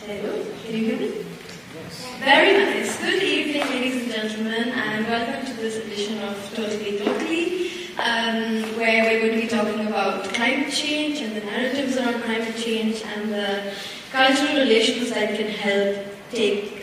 Hello, can you hear me? Yes. Very nice. Good evening, ladies and gentlemen, and welcome to this edition of Totally Locally, where we're going to be talking about climate change and the narratives around climate change and the cultural relations that can help take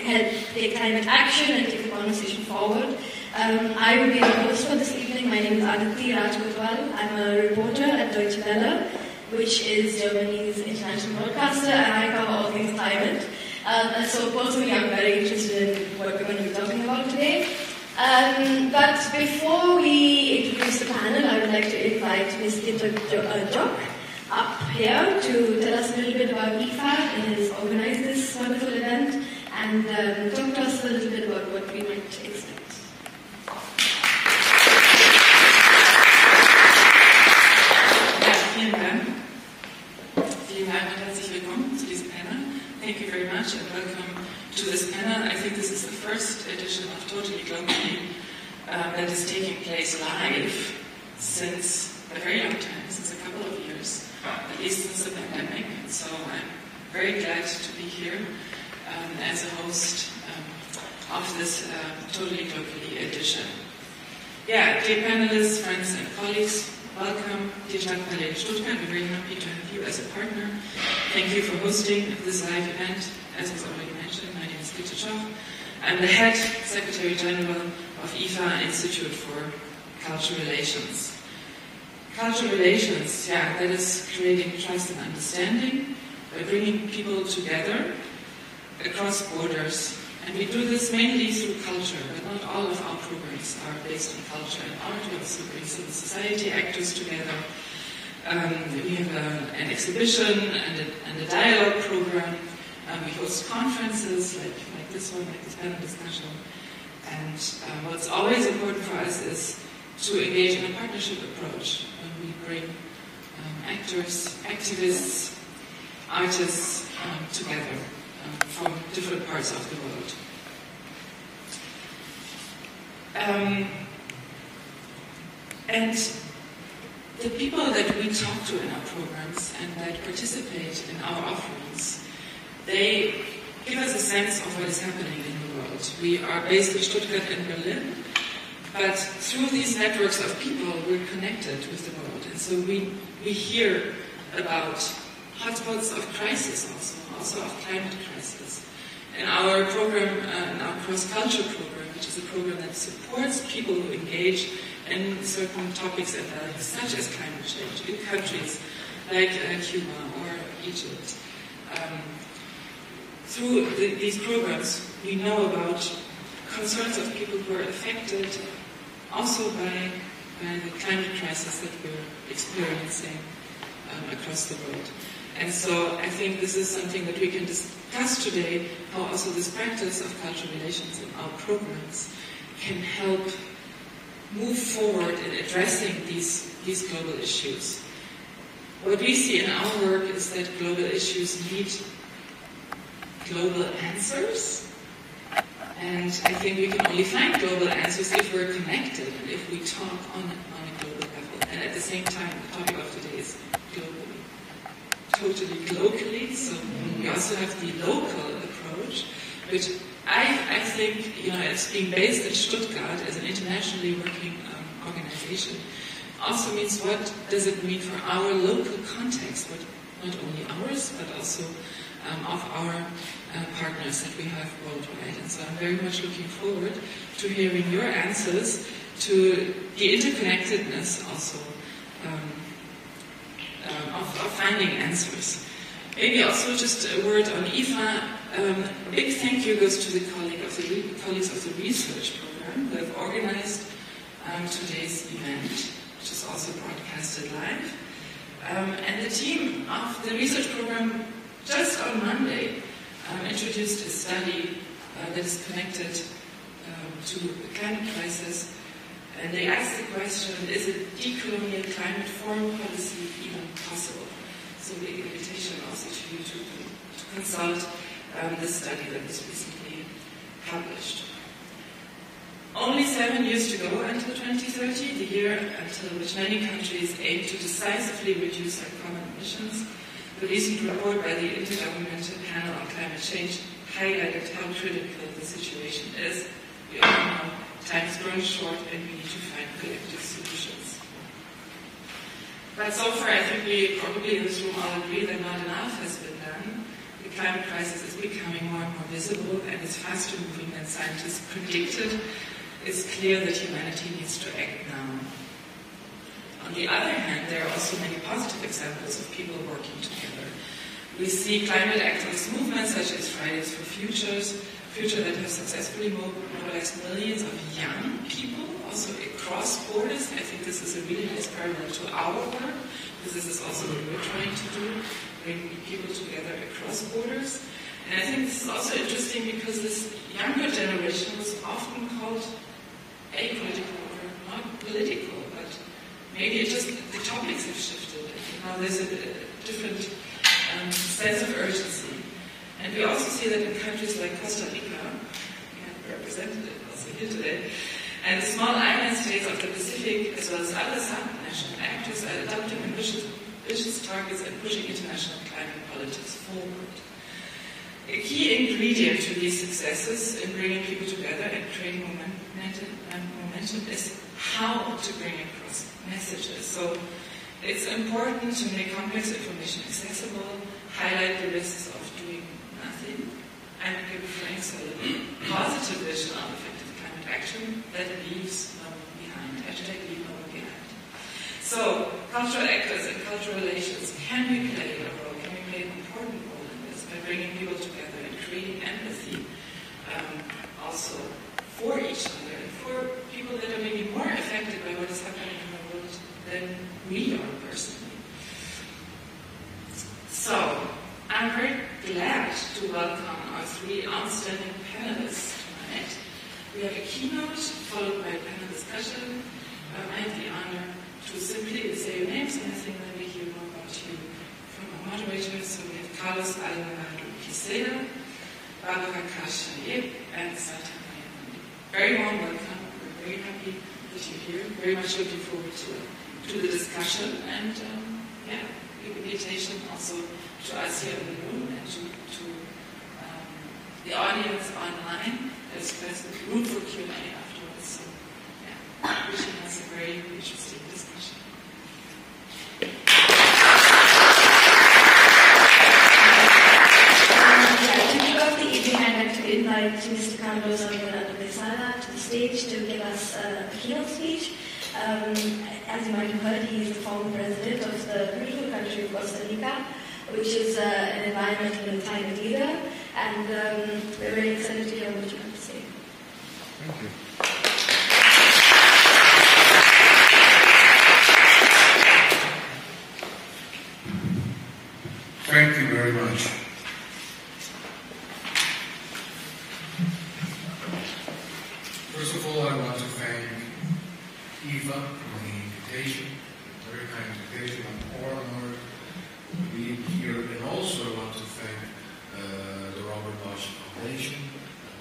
climate action and take the conversation forward. I will be your host for this evening. My name is Ahr. I'm a reporter at Deutsche Welle, which is Germany's international broadcaster, and I cover all things climate. And so personally, I'm very interested in what we're going to be talking about today. But before we introduce the panel, I would like to invite Ms. Jock up here to tell us a little bit about IFA and has organized this wonderful event, and talk to us a little bit about what we might expect. Thank you very much and welcome to this panel. I think this is the first edition of Totally Globally that is taking place live since a very long time, since a couple of years, at least since the pandemic. And so I'm very glad to be here as a host of this Totally Globally edition. Yeah, dear panelists, friends and colleagues, welcome, dear Stadthalle Stuttgart. We're very happy to have you as a partner. Thank you for hosting this live event. As was already mentioned, my name is Peter Schoch. I'm the head Secretary General of IFA, Institute for Cultural Relations. Cultural relations, yeah, that is creating trust and understanding by bringing people together across borders. And we do this mainly through culture, but not all of our programs are based on culture and art. We also bring civil society actors together. We have an exhibition and a dialogue program. We host conferences like this one, like this panel discussion. And what's always important for us is to engage in a partnership approach when we bring actors, activists, artists together from different parts of the world. And the people that we talk to in our programs and that participate in our offerings, they give us a sense of what is happening in the world. We are based in Stuttgart and Berlin, but through these networks of people, we're connected with the world. And so we hear about hotspots of crisis also of climate crisis. In our program, in our cross-culture program, which is a program that supports people who engage in certain topics and values, such as climate change, in countries like Cuba or Egypt. Through these programs, we know about concerns of people who are affected also by the climate crisis that we're experiencing across the world. And so I think this is something that we can discuss today, how also this practice of cultural relations in our programs can help move forward in addressing these global issues. What we see in our work is that global issues need global answers. And I think we can only find global answers if we're connected and if we talk on a global level. And at the same time, the topic of today is globally. Totally locally, so we also have the local approach, which I think, it's being based in Stuttgart as an internationally working organization, also means what does it mean for our local context, not only ours, but also of our partners that we have worldwide. And so I'm very much looking forward to hearing your answers to the interconnectedness also of finding answers. Maybe also just a word on IFA. A big thank you goes to the colleagues of the research program who have organized today's event, which is also broadcasted live. And the team of the research program just on Monday introduced a study that is connected to the climate crisis. And they asked the question, is a decolonial climate foreign policy even possible? So the invitation also to you to consult this study that was recently published. Only 7 years to go until 2030, the year until which many countries aim to decisively reduce their carbon emissions. The recent report by the Intergovernmental Panel climate change highlighted how critical the situation is. We all know time is growing short and we need to find collective solutions. But so far, I think we probably in this room all agree that not enough has been done. The climate crisis is becoming more and more visible and is faster moving than scientists predicted. It's clear that humanity needs to act now. On the other hand, there are also many positive examples of people working together. We see climate activist movements such as Fridays for Future that have successfully mobilized millions of young people, also across borders. I think this is a really nice parallel to our work, because this is also what we're trying to do, bring people together across borders. And I think this is also interesting because this younger generation was often called apolitical or not political, but maybe it just the topics have shifted. Now there's a different sense of urgency. And we also see that in countries like Costa Rica, we have represented it also here today, and the small island states of the Pacific, as well as other subnational actors, are adopting ambitious targets and pushing international climate politics forward. A key ingredient to these successes in bringing people together and creating momentum is how to bring across messages. So it's important to make complex information accessible, highlight the risks of doing nothing, and give Frank's a positive vision of effective climate action that leaves no one behind. #leave no one behind. So cultural actors and cultural relations, can we play a role? Can we play an important role in this by bringing people together and creating empathy also for each other and for people that are maybe more affected by what is happening in the world than we are personally. So, I'm very glad to welcome our three outstanding panelists tonight. We have a keynote followed by a panel discussion. I have the honor to simply say your names, and I think then we hear more about you from our moderators. So we have Carlos Alvarado Quisera, Barbara Karshaye, and Sata Mayamani. Very warm welcome. We're very happy that you're here. Very much looking forward to the discussion, and the invitation also to us here in the room and to the audience online. There's room for Q&A afterwards. So, wishing us a very interesting discussion. To kick off the evening, I'd like to invite Mr. Carlos Alvarado Quesada to the stage to give us a keynote speech. As you might have heard, he is the former president of the beautiful country of Costa Rica, which is an environmental and climate leader, and we're very excited to hear what you have to say. Thank you. Thank you very much. First of all, I want to thank Eva for the invitation, very kind invitation. I'm honored to be here, and also I want to thank the Robert Bosch Foundation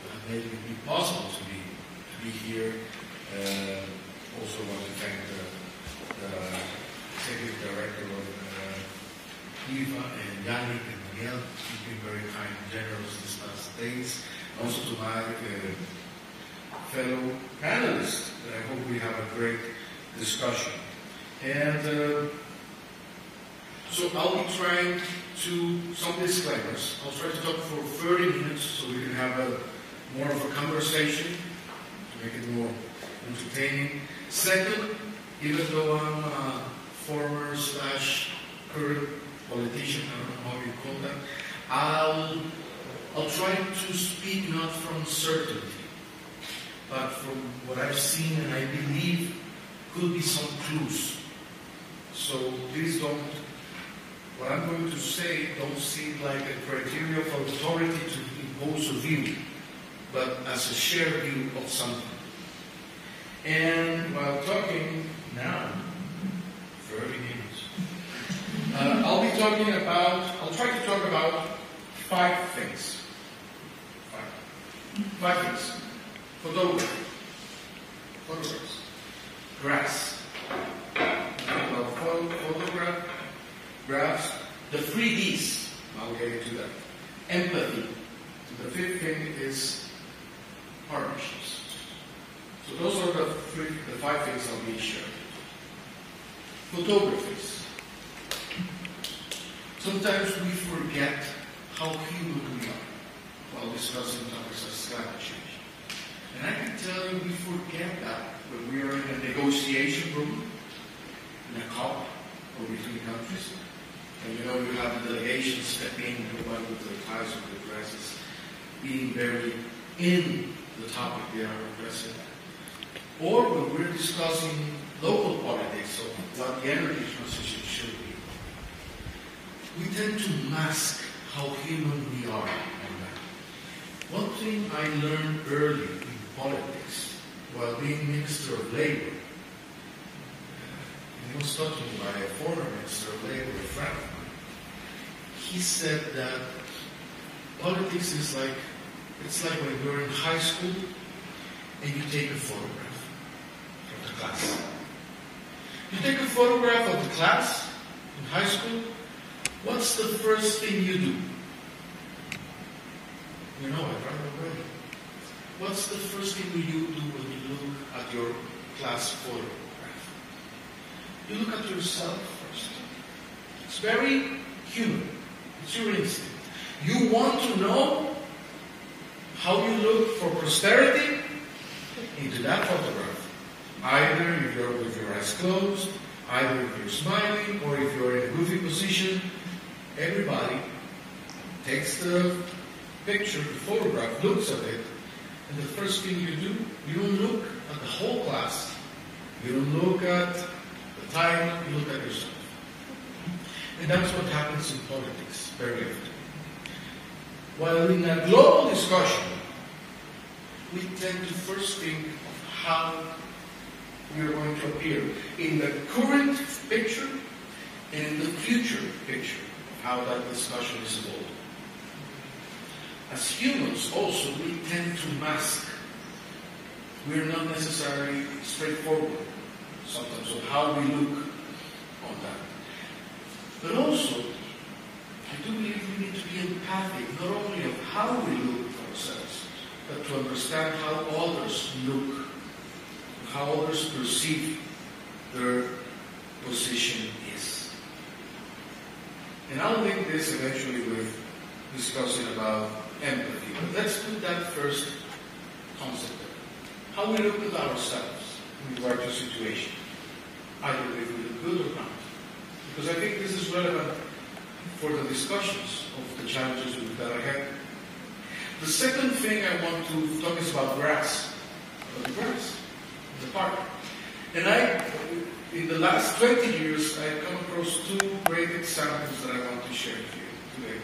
that made it be possible to be here. Also want to thank the executive director of Eva and Yannick and Miguel, who've been very kind and generous these last days. Also to my fellow panelists. I hope we have a great discussion. And so I'll be trying to, some disclaimers. I'll try to talk for 30 minutes so we can have more of a conversation to make it more entertaining. Second, even though I'm a former / current politician, I don't know how you call that, I'll try to speak not from certainty, but from what I've seen and I believe could be some clues. So please don't, what I'm going to say, don't see it like a criteria of authority to impose a view, but as a shared view of something. And while talking now, 30 minutes, I'll try to talk about 5 things. Five things. Photographs, graphs, graphs, the 3Ds, I'll get into that, empathy, The fifth thing is partnerships. So those are the five things I'll be sharing. Photographies. Sometimes we forget how human we are while discussing topics as climate change. And I can tell you we forget that when we are in a negotiation room, in a COP, or between countries. And you know you have the delegation stepping, everybody with their ties or their dresses, being very in the topic they are addressing. Or when we're discussing local politics of what the energy transition should be, we tend to mask how human we are on that. One thing I learned early in politics while being Minister of Labor, and I was talking by a former Minister of Labor, a friend of mine, he said that politics is like, it's like when you're in high school and you take a photograph of the class. You take a photograph of the class in high school, what's the first thing you do? You know it right away. What's the first thing you do when you look at your class photograph? You look at yourself first. It's very human. It's your instinct. You want to know how you look for posterity into that photograph. Either if you're with your eyes closed, either if you're smiling, or if you're in a goofy position. Everybody takes the picture, the photograph, looks at it, and the first thing you do, you don't look at the whole class. You don't look at the time, you look at yourself. And that's what happens in politics very often. While in a global discussion, we tend to first think of how we are going to appear in the current picture and in the future picture of how that discussion is evolving. As humans also, we tend to mask. We're not necessarily straightforward sometimes of how we look on that. But also, I do believe we need to be empathic, not only of how we look at ourselves, but to understand how others look, how others perceive their position is. And I'll link this eventually with discussing about empathy. But let's put that first concept there. How we look at ourselves in regard to a situation, either if we look good or not. Because I think this is relevant for the discussions of the challenges that I have. The second thing I want to talk is about grass. About the grass in the park. And in the last 20 years, I've come across two great examples that I want to share with you today.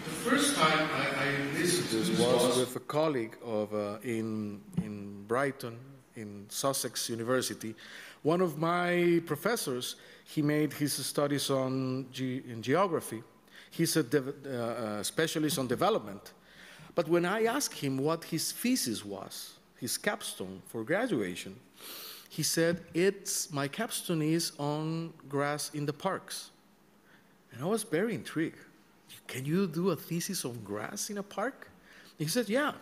The first time I listened to this was with a colleague of in Brighton, in Sussex University. One of my professors, he made his studies in geography. He's a specialist on development. But when I asked him what his thesis was, his capstone for graduation, he said, my capstone is on grass in the parks. And I was very intrigued. Can you do a thesis on grass in a park? He said, yeah,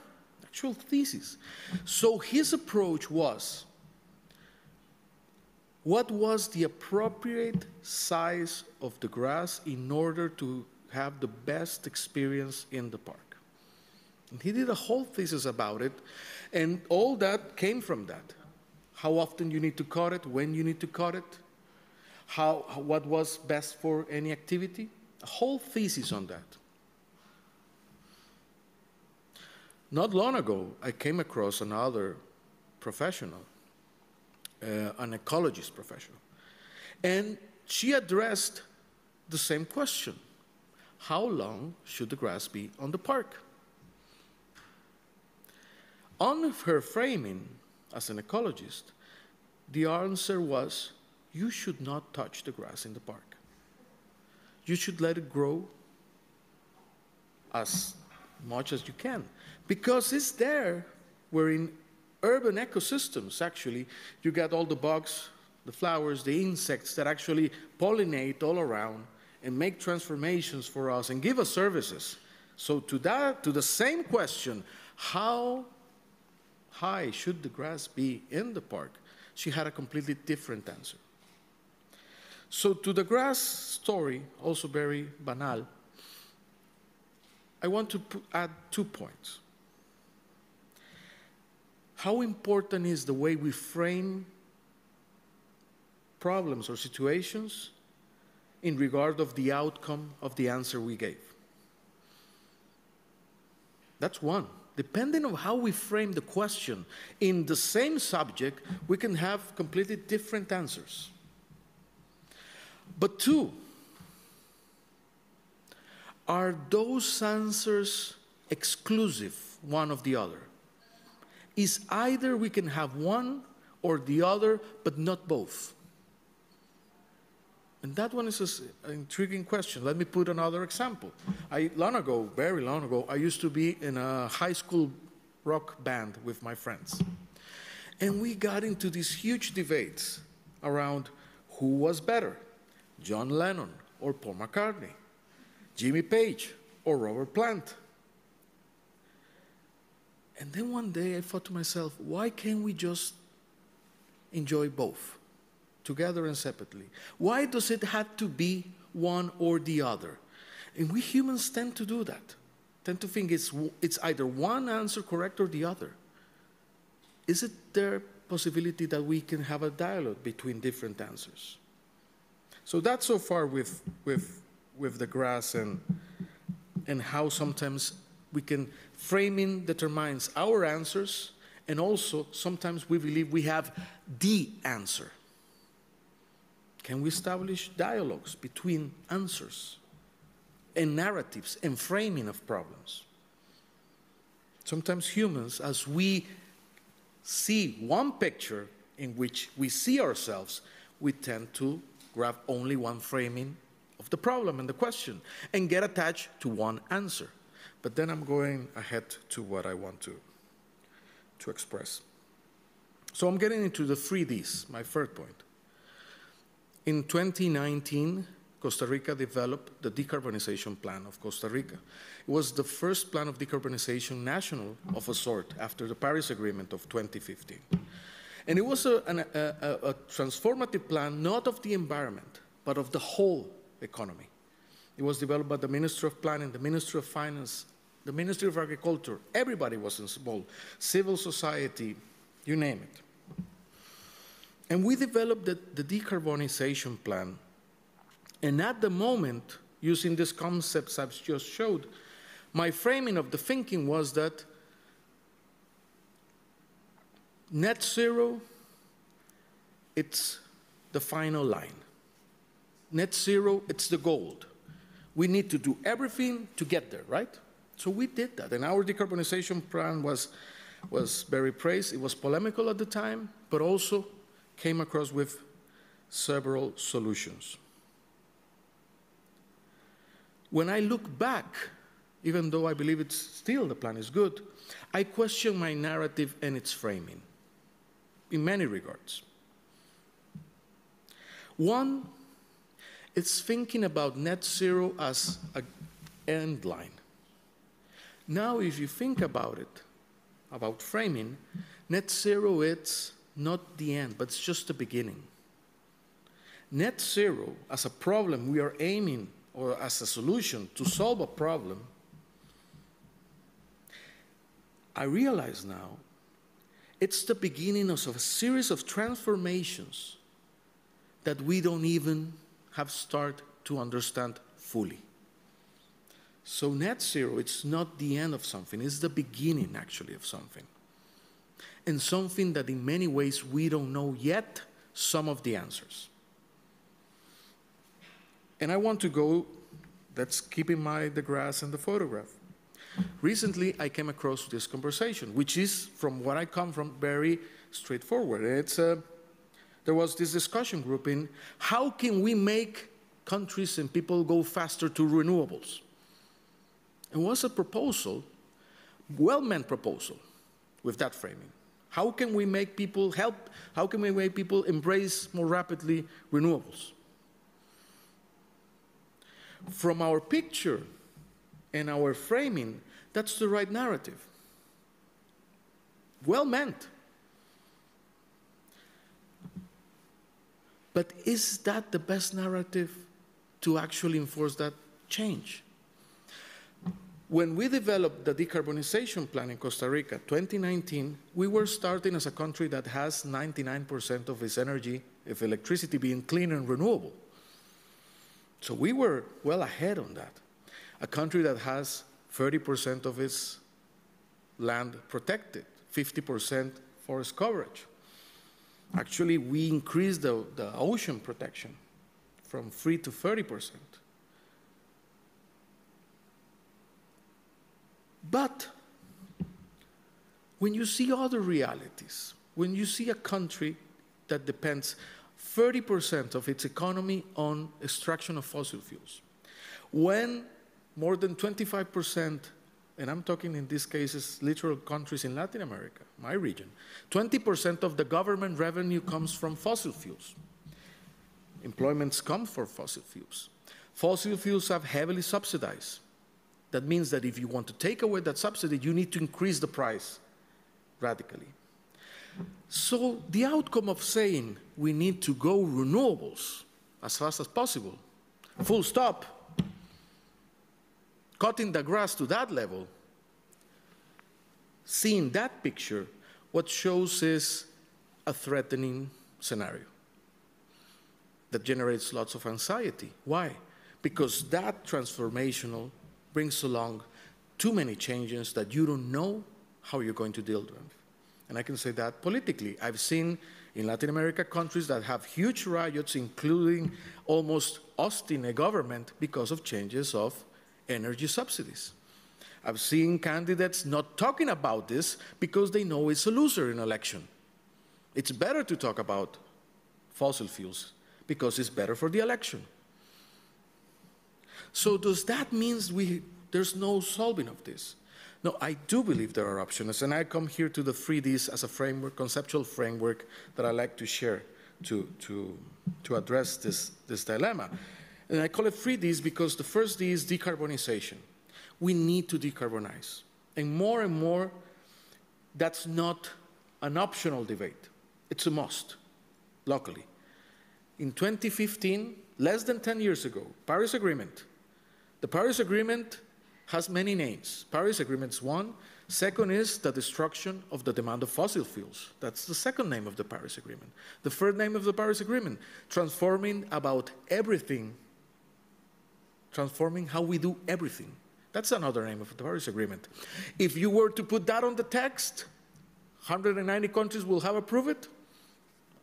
actual thesis. So his approach was, what was the appropriate size of the grass in order to have the best experience in the park? And he did a whole thesis about it, and all that came from that. How often you need to cut it, when you need to cut it, what was best for any activity. A whole thesis on that. Not long ago, I came across another professional, an ecologist professional, and she addressed the same question. How long should the grass be on the park? On her framing as an ecologist, the answer was, you should not touch the grass in the park. You should let it grow as much as you can, because it's there where in urban ecosystems, actually, you get all the bugs, the flowers, the insects that actually pollinate all around and make transformations for us and give us services So to the same question, how high should the grass be in the park, she had a completely different answer. So to the grass story, also very banal, I want to add 2 points. How important is the way we frame problems or situations in regard of the outcome of the answer we gave? That's one. Depending on how we frame the question in the same subject, we can have completely different answers. But 2, are those answers exclusive one of the other? Is either we can have one or the other, but not both? And that one is an intriguing question. Let me put another example. Very long ago, I used to be in a high school rock band with my friends. And we got into these huge debates around who was better, John Lennon or Paul McCartney, Jimmy Page or Robert Plant. And then one day I thought to myself, why can't we just enjoy both, together and separately? Why does it have to be one or the other? And we humans tend to do that, tend to think it's either one answer correct or the other. Is it there possibility that we can have a dialogue between different answers? So that's so far with the grass and how sometimes we can framing determines our answers, and also sometimes we believe we have the answer. Can we establish dialogues between answers and narratives and framing of problems? Sometimes humans, as we see one picture in which we see ourselves, we tend to grab only one framing of the problem and the question and get attached to one answer. But then I'm going ahead to what I want to express. So I'm getting into the 3Ds, my third point. In 2019, Costa Rica developed the decarbonization plan of Costa Rica. It was the first plan of decarbonization national of a sort after the Paris Agreement of 2015. And it was a transformative plan, not of the environment, but of the whole economy. It was developed by the Ministry of Planning, the Ministry of Finance, the Ministry of Agriculture. Everybody was involved, civil society, you name it. And we developed the decarbonization plan. And at the moment, using these concepts I've just showed, my framing of the thinking was that net zero, it's the final line. Net zero, it's the goal. We need to do everything to get there, right? So we did that. And our decarbonization plan was very praised. It was polemical at the time, but also came across with several solutions. When I look back, even though I believe it's still the plan is good, I question my narrative and its framing in many regards. One, it's thinking about net zero as an end line. Now, if you think about it, about framing, net zero, it's not the end, but it's just the beginning. Net zero as a problem we are aiming, or as a solution to solve a problem, I realize now it's the beginning of a series of transformations that we don't even have started to understand fully. So net zero, it's not the end of something, it's the beginning actually of something. And something that in many ways we don't know yet some of the answers. And I want to go, let's keep in mind the grass and the photograph. Recently, I came across this conversation, which is, from what I come from, very straightforward. There was this discussion group in how can we make countries and people go faster to renewables? It was a proposal, well-meant proposal, with that framing. How can we make people help? How can we make people embrace more rapidly renewables? From our picture and our framing, that's the right narrative. Well meant. But is that the best narrative to actually enforce that change? When we developed the decarbonization plan in Costa Rica, 2019, we were starting as a country that has 99% of its energy, of electricity, being clean and renewable. So we were well ahead on that. A country that has 30% of its land protected, 50% forest coverage. Actually, we increased the ocean protection from 3 to 30%. But when you see other realities, when you see a country that depends 30% of its economy on extraction of fossil fuels, when more than 25%, and I'm talking in these cases literal countries in Latin America, my region, 20% of the government revenue comes from fossil fuels. Employments come from fossil fuels. Fossil fuels are heavily subsidized. That means that if you want to take away that subsidy, you need to increase the price radically. So the outcome of saying we need to go renewables as fast as possible, full stop, cutting the grass to that level, seeing that picture, what shows is a threatening scenario that generates lots of anxiety. Why? Because that transformational brings along too many changes that you don't know how you're going to deal with them. And I can say that politically. I've seen in Latin America countries that have huge riots, including almost ousting a government because of changes of energy subsidies. I've seen candidates not talking about this because they know it's a loser in election. It's better to talk about fossil fuels because it's better for the election. So does that mean there's no solving of this? No, I do believe there are options, and I come here to the 3Ds as a framework, conceptual framework that I like to share to address this dilemma. And I call it 3Ds because the first D is decarbonization. We need to decarbonize. And more, that's not an optional debate. It's a must, locally. In 2015, less than 10 years ago, Paris Agreement. The Paris Agreement has many names. Paris Agreement's one. Second is the destruction of the demand of fossil fuels. That's the second name of the Paris Agreement. The third name of the Paris Agreement, transforming about everything, transforming how we do everything. That's another name of the Paris Agreement. If you were to put that on the text, 190 countries will have approved it?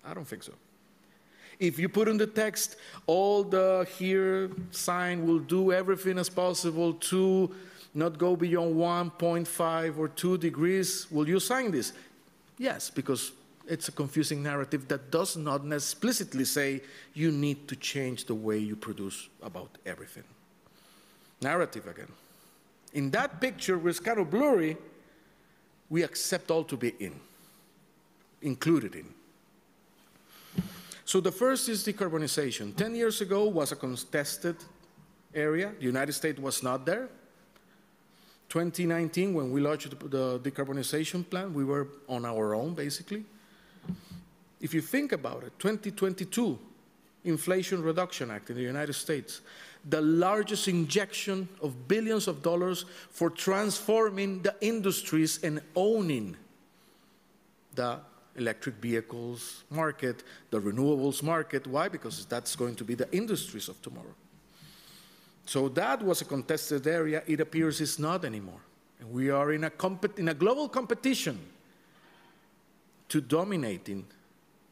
I don't think so. If you put in the text, all the here sign will do everything as possible to not go beyond 1.5 or 2 degrees, will you sign this? Yes, because it's a confusing narrative that does not explicitly say you need to change the way you produce about everything. Narrative again. In that picture, where it's kind of blurry, we accept all to be included in. So the first is decarbonization. 10 years ago was a contested area. The United States was not there. 2019, when we launched the decarbonization plan, we were on our own, basically. If you think about it, 2022, Inflation Reduction Act in the United States, the largest injection of billions of dollars for transforming the industries and owning the electric vehicles market, the renewables market. Why? Because that's going to be the industries of tomorrow. So that was a contested area. It appears it's not anymore. And we are in a global competition to dominating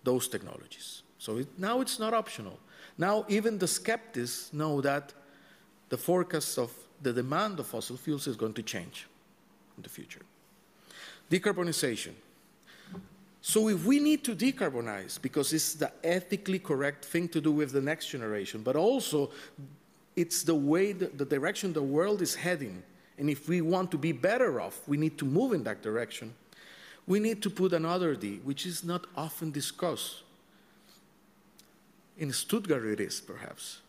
those technologies. So now it's not optional. Now even the skeptics know that the forecast of the demand of fossil fuels is going to change in the future. Decarbonization. So if we need to decarbonize, because it's the ethically correct thing to do with the next generation, but also it's the way, the direction the world is heading, and if we want to be better off, we need to move in that direction, we need to put another D, which is not often discussed. In Stuttgart it is, perhaps.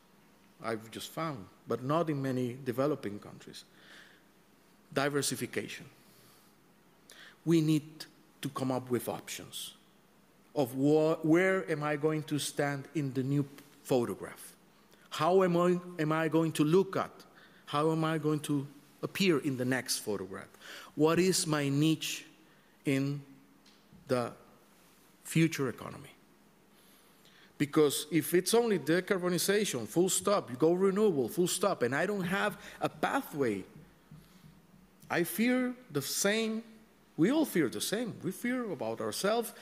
I've just found, but not in many developing countries. Diversification. We need to come up with options of where am I going to stand in the new photograph? How am I going to look at? How am I going to appear in the next photograph? What is my niche in the future economy? Because if it's only decarbonization, full stop, you go renewable, full stop, and I don't have a pathway, I fear the same. We all fear the same. We fear about ourselves.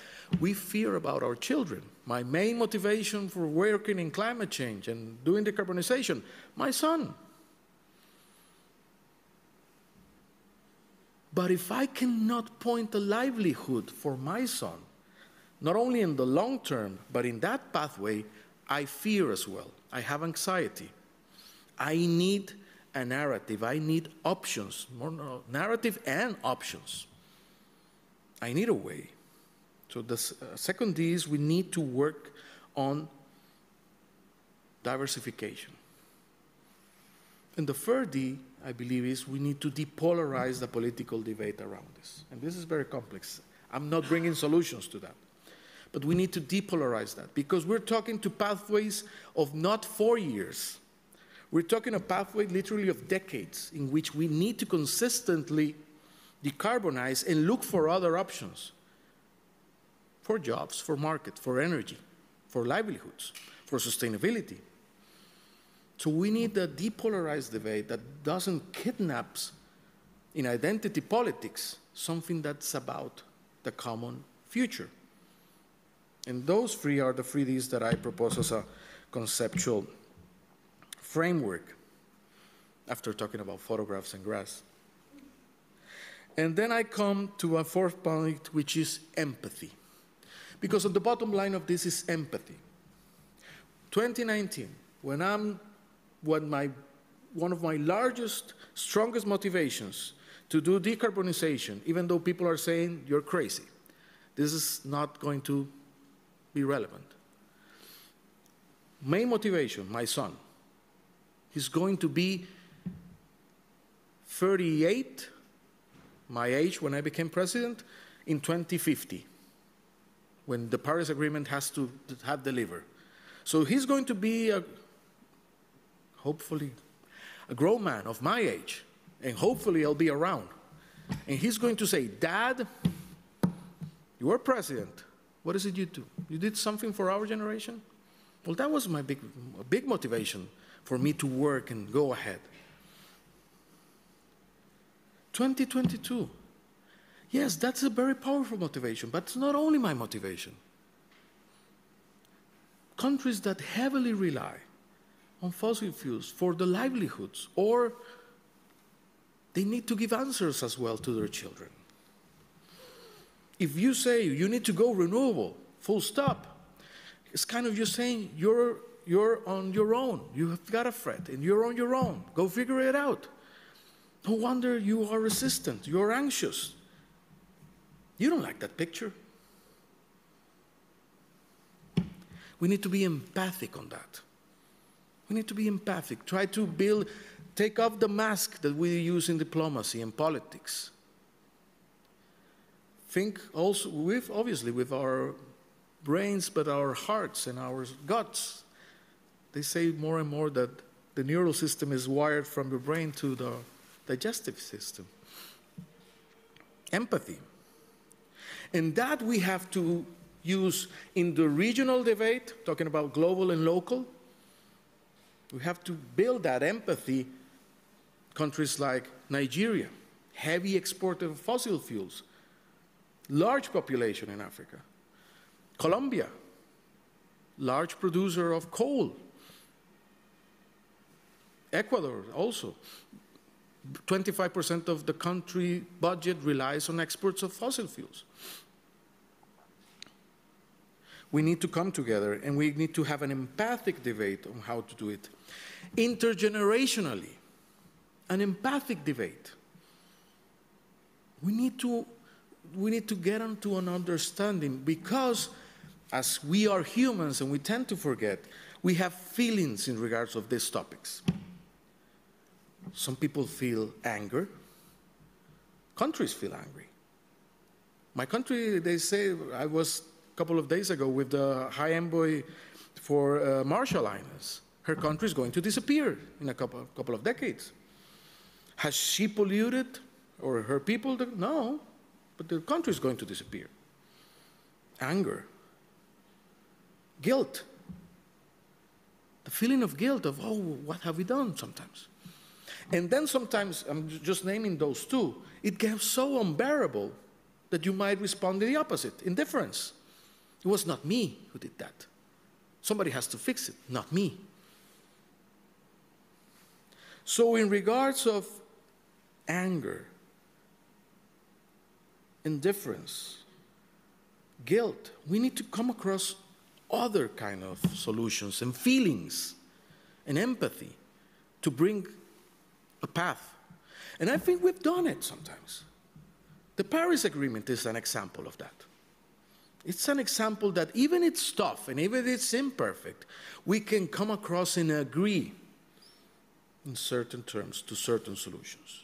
We fear about our children. My main motivation for working in climate change and doing decarbonization, my son. But if I cannot point a livelihood for my son, not only in the long term, but in that pathway, I fear as well. I have anxiety. I need a narrative. I need options, more narrative and options. I need a way. So the second D is we need to work on diversification. And the third D, I believe, is we need to depolarize the political debate around this. And this is very complex. I'm not bringing solutions to that. But we need to depolarize that because we're talking to pathways of not 4 years. We're talking a pathway literally of decades in which we need to consistently decarbonize and look for other options for jobs, for market, for energy, for livelihoods, for sustainability. So we need a depolarized debate that doesn't kidnap in identity politics something that's about the common future. And those three are the 3Ds that I propose as a conceptual framework after talking about photographs and grass. And then I come to a fourth point, which is empathy. Because the bottom line of this is empathy. 2019, when one of my largest, strongest motivations to do decarbonization, even though people are saying you're crazy, this is not going to be relevant. Main motivation, my son. He's going to be 38, my age when I became president, in 2050, when the Paris Agreement has to have delivered. So he's going to be, hopefully, a grown man of my age, and hopefully I'll be around. And he's going to say, Dad, you were president. What is it you do? You did something for our generation? Well, that was my big motivation for me to work and go ahead. 2022. Yes, that's a very powerful motivation, but it's not only my motivation. Countries that heavily rely on fossil fuels for the livelihoods, or they need to give answers as well to their children. If you say you need to go renewable, full stop, it's kind of you saying you're on your own. You've got a threat, and you're on your own. Go figure it out. No wonder you are resistant. You're anxious. You don't like that picture. We need to be empathic on that. We need to be empathic. Try to take off the mask that we use in diplomacy and politics. Think also obviously with our brains, but our hearts and our guts. They say more and more that the neural system is wired from the brain to the digestive system. Empathy. And that we have to use in the regional debate, talking about global and local. We have to build that empathy. Countries like Nigeria, heavy exporter of fossil fuels, large population in Africa. Colombia, large producer of coal. Ecuador also. 25% of the country budget relies on exports of fossil fuels. We need to come together and we need to have an empathic debate on how to do it. Intergenerationally, an empathic debate. We need to get onto an understanding because as we are humans and we tend to forget, We have feelings in regards of these topics. Some people feel anger. Countries feel angry. My country, they say, I was a couple of days ago with the High Envoy for Marshall Islands. Her country is going to disappear in a couple of decades. Has she polluted, or her people? No, but the country is going to disappear. Anger. Guilt. The feeling of guilt of, oh, what have we done sometimes? And then sometimes, I'm just naming those two, it gets so unbearable that you might respond to the opposite, indifference. It was not me who did that. Somebody has to fix it, not me. So in regards of anger, indifference, guilt, we need to come across other kind of solutions and feelings and empathy to bring a path. And I think we've done it sometimes. The Paris Agreement is an example of that. It's an example that even it's tough and even it's imperfect, we can come across and agree in certain terms to certain solutions,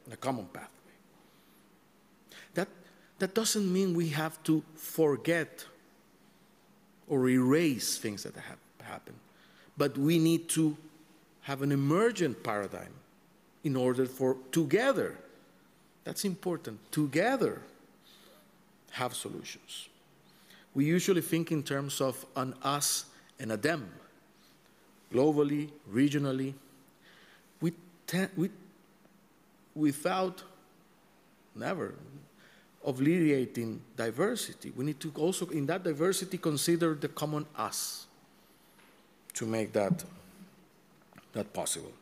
in a common pathway. That doesn't mean we have to forget or erase things that have happened, but we need to have an emergent paradigm in order for together, that's important, together have solutions. We usually think in terms of an us and a them, globally, regionally, without never obliterating diversity. We need to also, in that diversity, consider the common us to make that possible.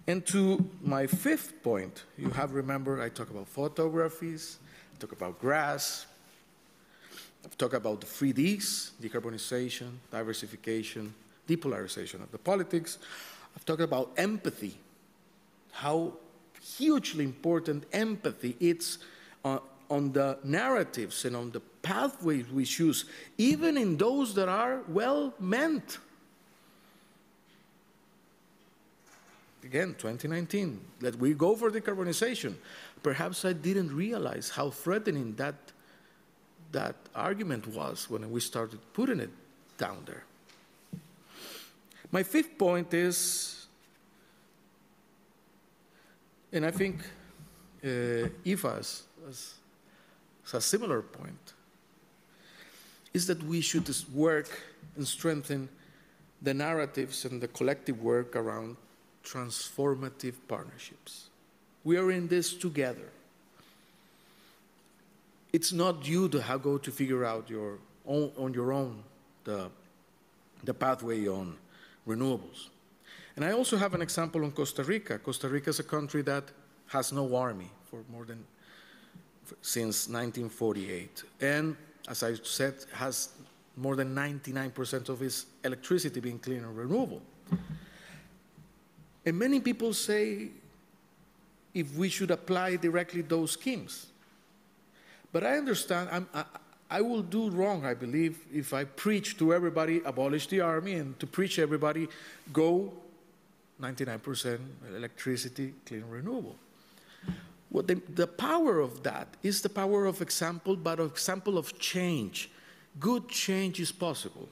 And to my fifth point, you have remembered I talk about photographies, I talk about grass, I've talked about the 3Ds, decarbonization, diversification, depolarization of the politics. I've talked about empathy, how hugely important empathy is on the narratives and on the pathways we choose, even in those that are well-meant. Again, 2019, that we go for decarbonization. Perhaps I didn't realize how threatening that argument was when we started putting it down there. My fifth point is, and I think Eva has a similar point, is that we should work and strengthen the narratives and the collective work around transformative partnerships. We are in this together. It's not you to go to figure out on your own the pathway on renewables. And I also have an example on Costa Rica. Costa Rica is a country that has no army since 1948. And as I said, has more than 99% of its electricity being clean and renewable. And many people say if we should apply directly those schemes. But I understand, I will do wrong, I believe, if I preach to everybody, abolish the army, and to preach to everybody, go 99% electricity, clean and renewable. What the power of that is the power of example, but of example of change. Good change is possible.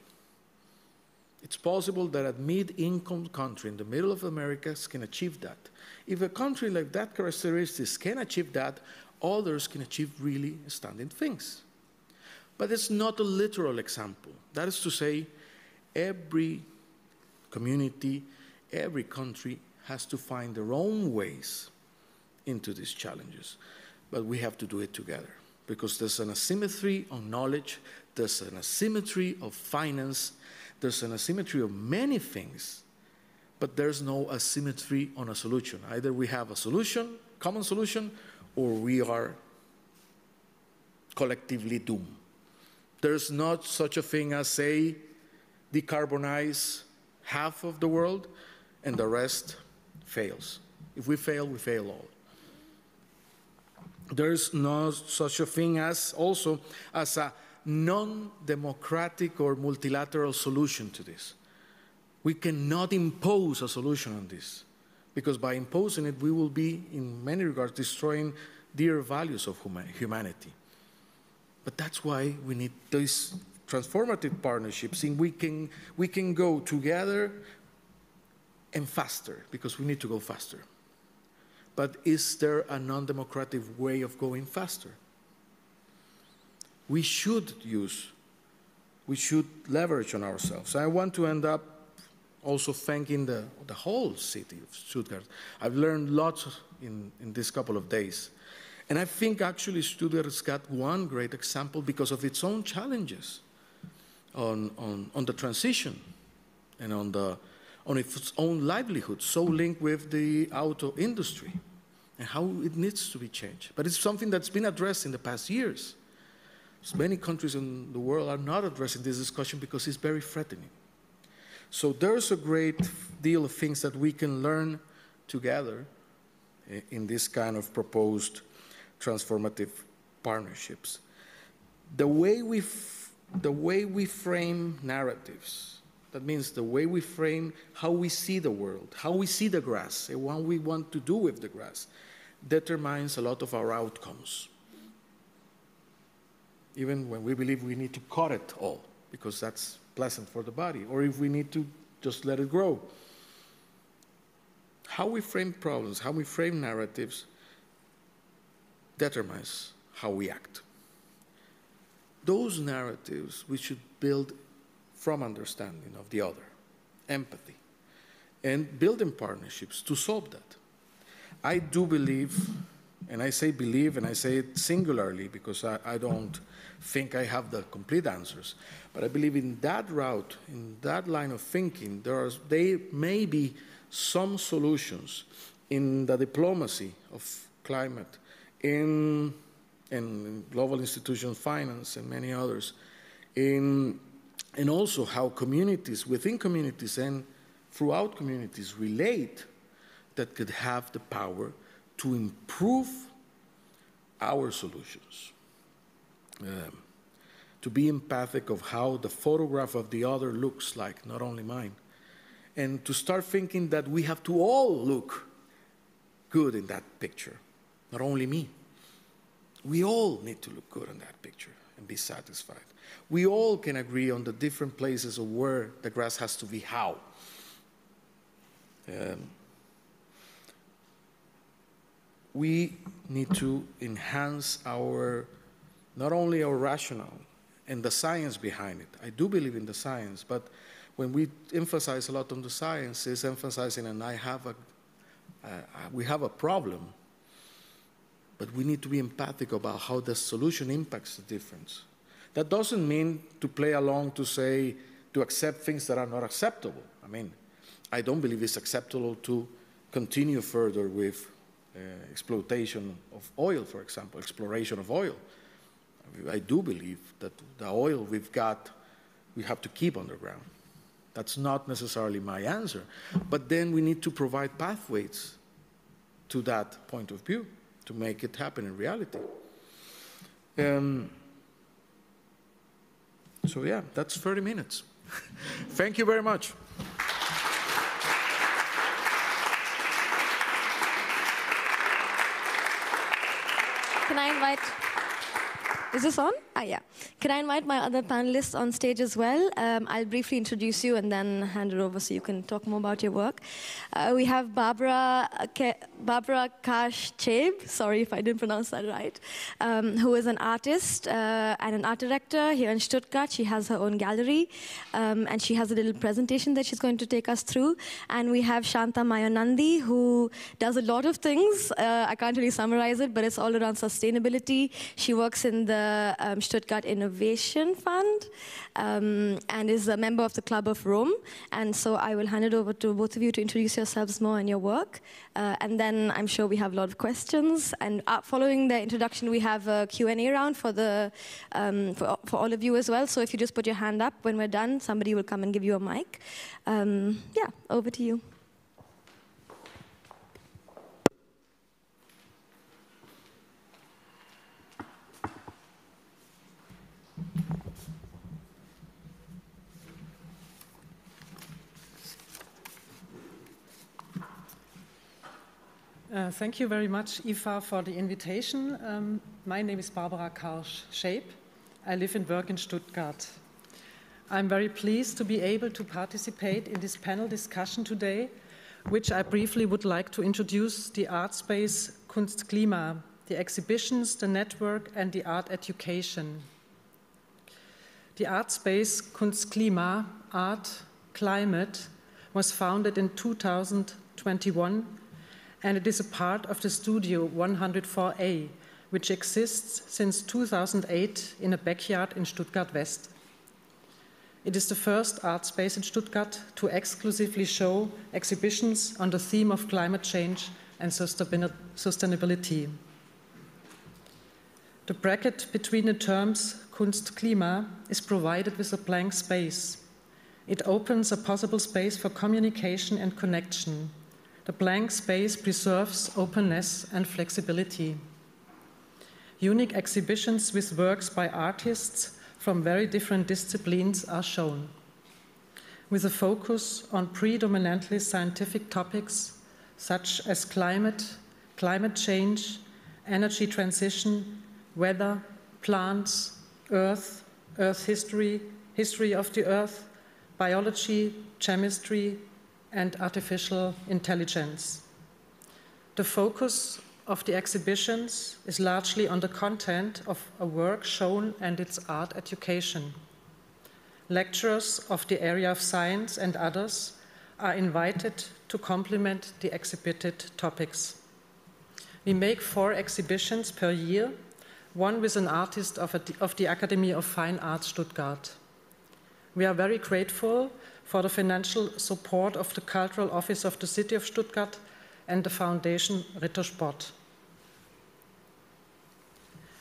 It's possible that a mid-income country in the middle of America can achieve that. If a country like that characteristics can achieve that, others can achieve really standing things. But it's not a literal example. That is to say, every community, every country has to find their own ways into these challenges. But we have to do it together, because there's an asymmetry on knowledge, there's an asymmetry of finance, there's an asymmetry of many things, but there's no asymmetry on a solution. Either we have a solution, common solution, or we are collectively doomed. There's not such a thing as, say, decarbonize half of the world and the rest fails. If we fail all. There's no such a thing as also as a non-democratic or multilateral solution to this. We cannot impose a solution on this, because by imposing it, we will be, in many regards, destroying dear values of humanity. But that's why we need these transformative partnerships, and we can go together and faster, because we need to go faster. But is there a non-democratic way of going faster? We should leverage on ourselves. I want to end up also thanking the whole city of Stuttgart. I've learned lots in this couple of days. And I think actually Stuttgart's got one great example because of its own challenges on the transition and on its own livelihood, so linked with the auto industry and how it needs to be changed. But it's something that's been addressed in the past years. Many countries in the world are not addressing this discussion because it's very threatening. So there's a great deal of things that we can learn together in this kind of proposed transformative partnerships. The way we frame narratives, that means the way we frame how we see the world, how we see the grass, and what we want to do with the grass, determines a lot of our outcomes. Even when we believe we need to cut it all, because that's pleasant for the body, or if we need to just let it grow. How we frame problems, how we frame narratives, determines how we act. Those narratives we should build from understanding of the other, empathy, and building partnerships to solve that. I do believe, and I say believe, and I say it singularly because I don't think I have the complete answers, but I believe in that route, in that line of thinking, there may be some solutions in the diplomacy of climate, in global institutional finance and many others, and also how communities, within communities and throughout communities relate, that could have the power to improve our solutions. To be empathic of how the photograph of the other looks like, not only mine. And to start thinking that we have to all look good in that picture, not only me. We all need to look good in that picture and be satisfied. We all can agree on the different places of where the grass has to be how. We need to enhance not only our rationale and the science behind it. I do believe in the science, but when we emphasize a lot on the science, it's emphasizing, and we have a problem, but we need to be empathic about how the solution impacts the difference. That doesn't mean to play along to accept things that are not acceptable. I mean, I don't believe it's acceptable to continue further with exploitation of oil, for example, exploration of oil. I do believe that the oil we have to keep underground. That's not necessarily my answer. But then we need to provide pathways to that point of view to make it happen in reality. So yeah, that's 30 minutes. Thank you very much. Can I invite... Is this on? Yeah. Can I invite my other panelists on stage as well? I'll briefly introduce you and then hand it over so you can talk more about your work. We have Barbara Kash-Chabe, sorry if I didn't pronounce that right, who is an artist and an art director here in Stuttgart. She has her own gallery, and she has a little presentation that she's going to take us through. And we have Shanta Mayonandi, who does a lot of things. I can't really summarize it, but it's all around sustainability. She works in the Stuttgart Innovation Fund and is a member of the Club of Rome. And so I will hand it over to both of you to introduce yourselves more and your work. And then I'm sure we have a lot of questions. And following the introduction, we have a Q&A round for all of you as well. So if you just put your hand up when we're done, somebody will come and give you a mic. Yeah, over to you. Thank you very much, Aoife, for the invitation. My name is Barbara Karsch-Shape. I live and work in Stuttgart. I'm very pleased to be able to participate in this panel discussion today, which I briefly would like to introduce the art space Kunstklima, the exhibitions, the network, and the art education. The art space Kunstklima, Art Climate, was founded in 2021, and it is a part of the Studio 104A, which exists since 2008 in a backyard in Stuttgart West. It is the first art space in Stuttgart to exclusively show exhibitions on the theme of climate change and sustainability. The bracket between the terms Kunstklima is provided with a blank space. It opens a possible space for communication and connection. The blank space preserves openness and flexibility. Unique exhibitions with works by artists from very different disciplines are shown, with a focus on predominantly scientific topics such as climate change, energy transition, weather, plants, earth history, history of the earth, biology, chemistry, and artificial intelligence. The focus of the exhibitions is largely on the content of a work shown and its art education. Lecturers of the area of science and others are invited to complement the exhibited topics. We make 4 exhibitions per year, one with an artist of the Academy of Fine Arts Stuttgart. We are very grateful for the financial support of the Cultural Office of the City of Stuttgart and the Foundation Rittersport.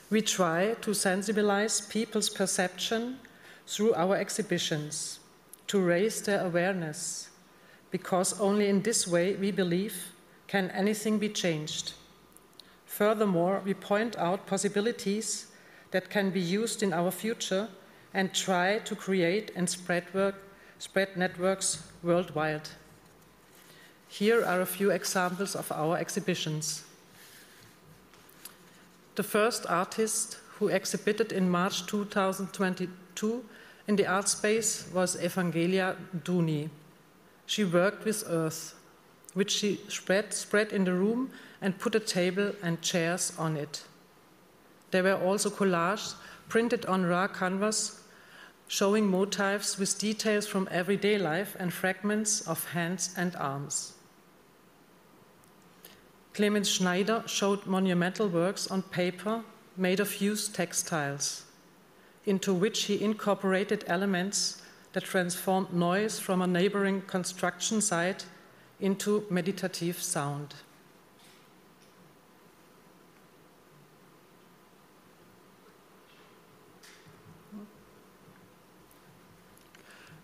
We try to sensibilize people's perception through our exhibitions, to raise their awareness, because only in this way, we believe, can anything be changed. Furthermore, we point out possibilities that can be used in our future and try to create and spread networks worldwide. Here are a few examples of our exhibitions. The first artist who exhibited in March 2022 in the art space was Evangelia Duni. She worked with earth, which she spread in the room and put a table and chairs on it. There were also collages printed on raw canvas showing motifs with details from everyday life and fragments of hands and arms. Clemens Schneider showed monumental works on paper made of used textiles, into which he incorporated elements that transformed noise from a neighboring construction site into meditative sound.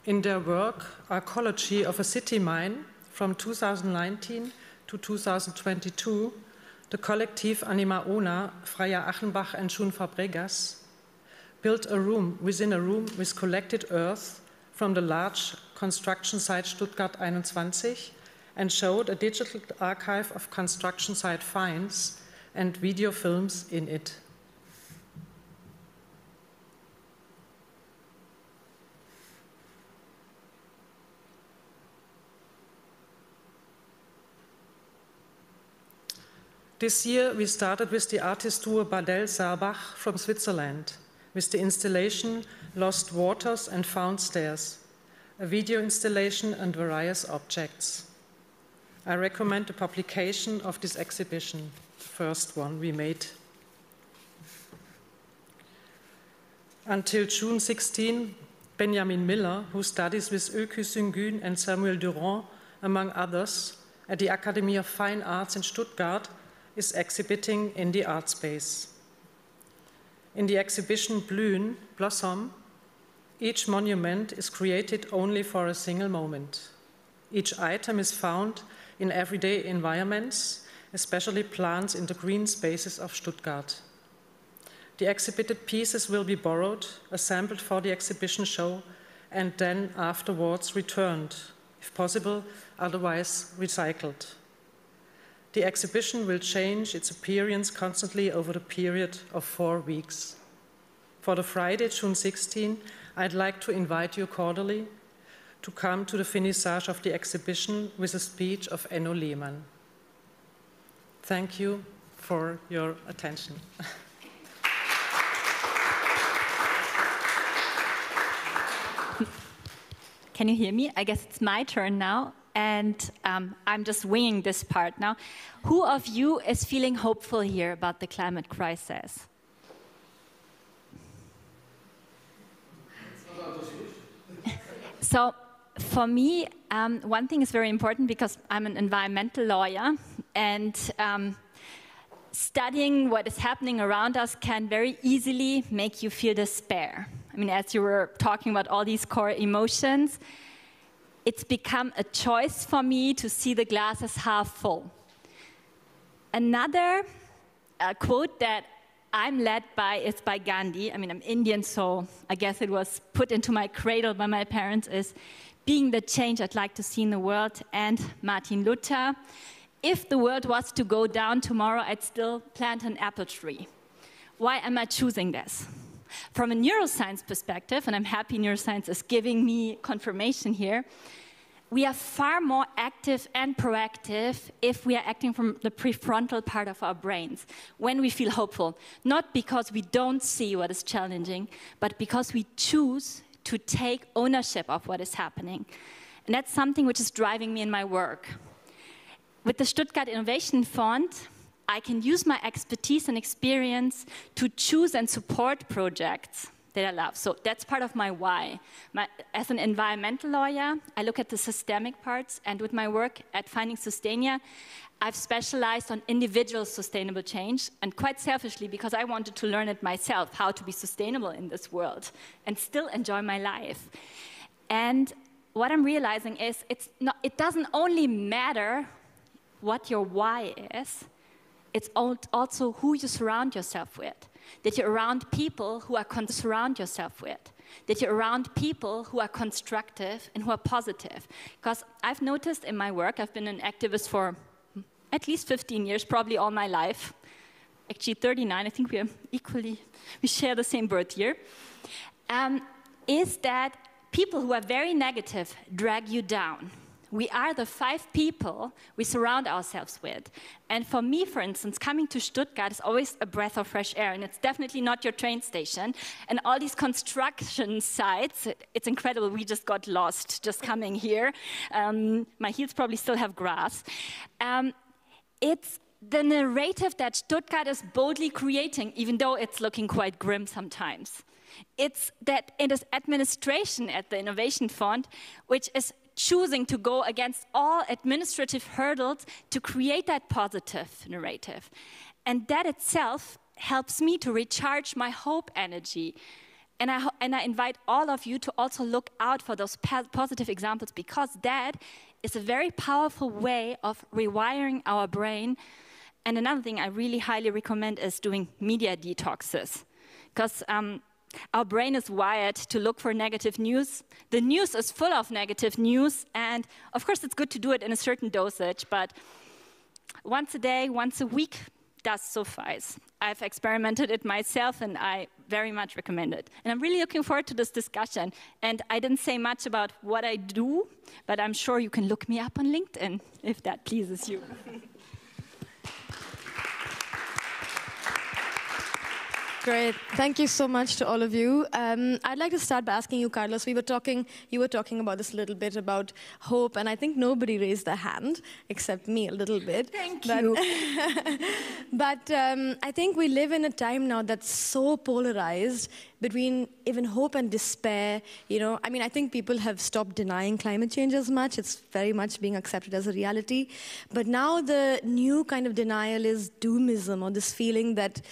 In their work, Archaeology of a City Mine, from 2019 to 2022, the collective Anima Ona, Freya Achenbach and Shun Fabregas, built a room within a room with collected earth from the large construction site Stuttgart 21 and showed a digital archive of construction site finds and video films in it. This year, we started with the artist duo Badel-Sarbach from Switzerland, with the installation Lost Waters and Found Stairs, a video installation and various objects. I recommend the publication of this exhibition, the first one we made. Until June 16, Benjamin Miller, who studies with Öykü Süngün and Samuel Durand, among others, at the Academy of Fine Arts in Stuttgart, is exhibiting in the art space. In the exhibition Blossom, each monument is created only for a single moment. Each item is found in everyday environments, especially plants in the green spaces of Stuttgart. The exhibited pieces will be borrowed, assembled for the exhibition show, and then afterwards returned, if possible, otherwise recycled. The exhibition will change its appearance constantly over the period of 4 weeks. For the Friday, June 16, I'd like to invite you cordially to come to the finissage of the exhibition with a speech of Enno Lehmann. Thank you for your attention. Can you hear me? I guess it's my turn now, and I'm just winging this part now. Who of you is feeling hopeful here about the climate crisis? So, for me, one thing is very important because I'm an environmental lawyer, and studying what is happening around us can very easily make you feel despair. I mean, as you were talking about all these core emotions, it's become a choice for me to see the glass as half full. Another quote that I'm led by is by Gandhi. I mean, I'm Indian, so I guess it was put into my cradle by my parents, is being the change I'd like to see in the world. And Martin Luther, if the world was to go down tomorrow, I'd still plant an apple tree. Why am I choosing this? From a neuroscience perspective, and I'm happy neuroscience is giving me confirmation here, we are far more active and proactive if we are acting from the prefrontal part of our brains when we feel hopeful. Not because we don't see what is challenging, but because we choose to take ownership of what is happening. And that's something which is driving me in my work. With the Stuttgart Innovation Fund, I can use my expertise and experience to choose and support projects that I love. So that's part of my why. As an environmental lawyer, I look at the systemic parts, and with my work at Finding Sustainia, I've specialized on individual sustainable change, and quite selfishly, because I wanted to learn it myself, how to be sustainable in this world and still enjoy my life. And what I'm realizing is it doesn't only matter what your why is, it's also who you surround yourself with. That you're around people who are surround yourself with. That you're around people who are constructive and who are positive. Because I've noticed in my work, I've been an activist for at least 15 years, probably all my life. Actually 39, I think we share the same birth year. Is that people who are very negative drag you down. We are the 5 people we surround ourselves with. And for me, for instance, coming to Stuttgart is always a breath of fresh air, and it's definitely not your train station. And all these construction sites, it's incredible. We just got lost just coming here. My heels probably still have grass. It's the narrative that Stuttgart is boldly creating, even though it's looking quite grim sometimes. It's that it is administration at the Innovation Fund, which is choosing to go against all administrative hurdles to create that positive narrative. And that itself helps me to recharge my hope energy. And I invite all of you to also look out for those positive examples, because that is a very powerful way of rewiring our brain. And another thing I really highly recommend is doing media detoxes. Because our brain is wired to look for negative news. The news is full of negative news, and of course it's good to do it in a certain dosage, but once a day, once a week does suffice. I've experimented it myself, and I very much recommend it. And I'm really looking forward to this discussion. And I didn't say much about what I do, but I'm sure you can look me up on LinkedIn if that pleases you. Great. Thank you so much to all of you. I'd like to start by asking you, Carlos. You were talking about this a little bit about hope, and I think nobody raised their hand except me a little bit. Thank you. But I think we live in a time now that's so polarized between even hope and despair. You know, I mean, I think people have stopped denying climate change as much. It's very much being accepted as a reality. But now the new kind of denial is doomism, or this feeling that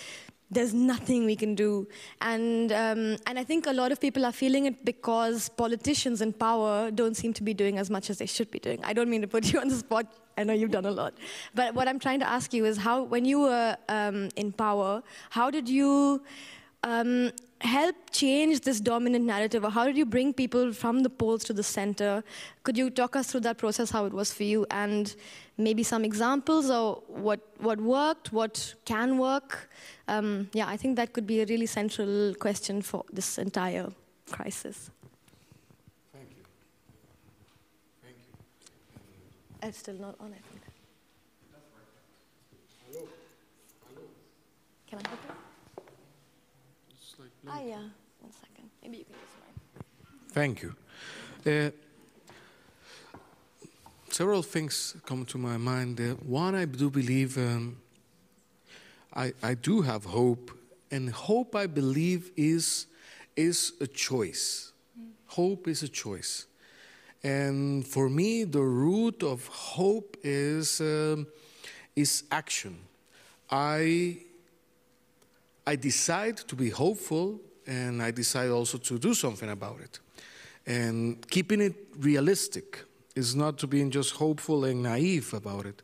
there's nothing we can do. And I think a lot of people are feeling it because politicians in power don't seem to be doing as much as they should be doing. I don't mean to put you on the spot. I know you've done a lot. But what I'm trying to ask you is how, when you were in power, how did you help change this dominant narrative? Or how did you bring people from the poles to the center? Could you talk us through that process, how it was for you, and maybe some examples of what worked, what can work? Yeah, I think that could be a really central question for this entire crisis. Thank you. Thank you. It's still not on, I think. Hello. Hello. Can I help you? It's like Yeah, 1 second. Maybe you can use mine. Thank you. Several things come to my mind. One, I do believe, I do have hope, and hope, I believe, is a choice. Hope is a choice. And for me, the root of hope is action. I decide to be hopeful, and I decide also to do something about it. And keeping it realistic is not to be just hopeful and naive about it.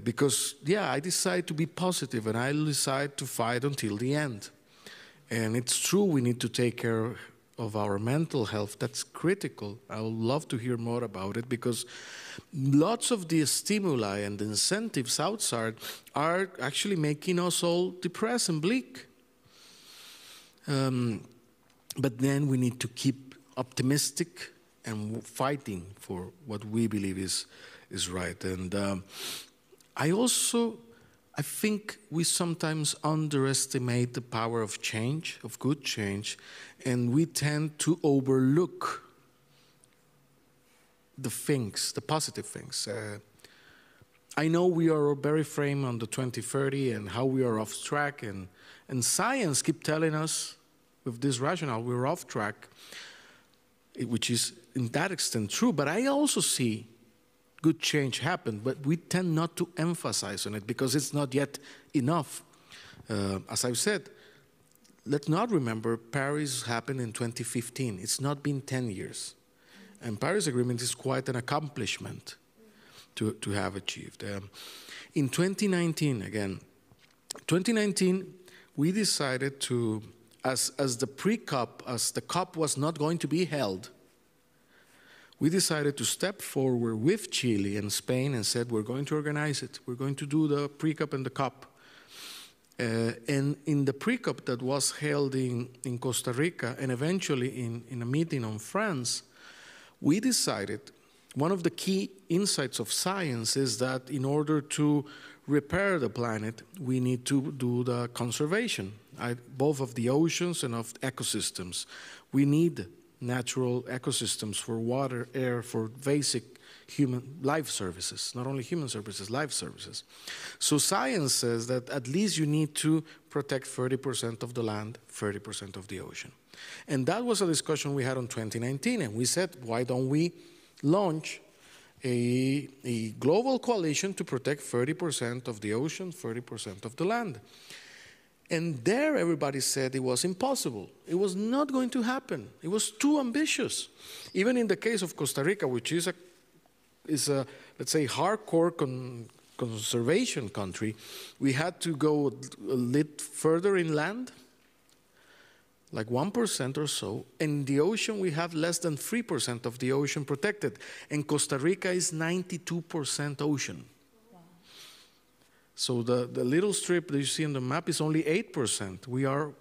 Because, yeah, I decide to be positive, and I decide to fight until the end. And it's true, we need to take care of our mental health. That's critical. I would love to hear more about it, because lots of the stimuli and the incentives outside are actually making us all depressed and bleak. But then we need to keep optimistic and fighting for what we believe is right. And I think we sometimes underestimate the power of change, of good change, and we tend to overlook the things, the positive things. I know we are very framed on the 2030 and how we are off track, and science keep telling us with this rationale we're off track, which is in that extent true, but I also see good change happen, but we tend not to emphasize on it because it's not yet enough. As I've said, let's not remember Paris happened in 2015. It's not been 10 years. And Paris Agreement is quite an accomplishment to have achieved. In 2019, again, 2019, we decided to, as the pre-COP, as the COP was not going to be held, we decided to step forward with Chile and Spain and said, we're going to organize it. We're going to do the pre-COP and the COP. And in the pre-COP that was held in Costa Rica and eventually in a meeting on France, we decided one of the key insights of science is that in order to repair the planet, we need to do the conservation, both of the oceans and of ecosystems. We need natural ecosystems for water, air, for basic human life services, not only human services, life services. So science says that at least you need to protect 30% of the land, 30% of the ocean. And that was a discussion we had in 2019, and we said, why don't we launch a global coalition to protect 30% of the ocean, 30% of the land? And there everybody said it was impossible. It was not going to happen. It was too ambitious. Even in the case of Costa Rica, which is a let's say, hardcore conservation country, we had to go a little further inland, like 1% or so. In the ocean, we have less than 3% of the ocean protected. And Costa Rica is 92% ocean. Wow. So the little strip that you see on the map is only 8%. We are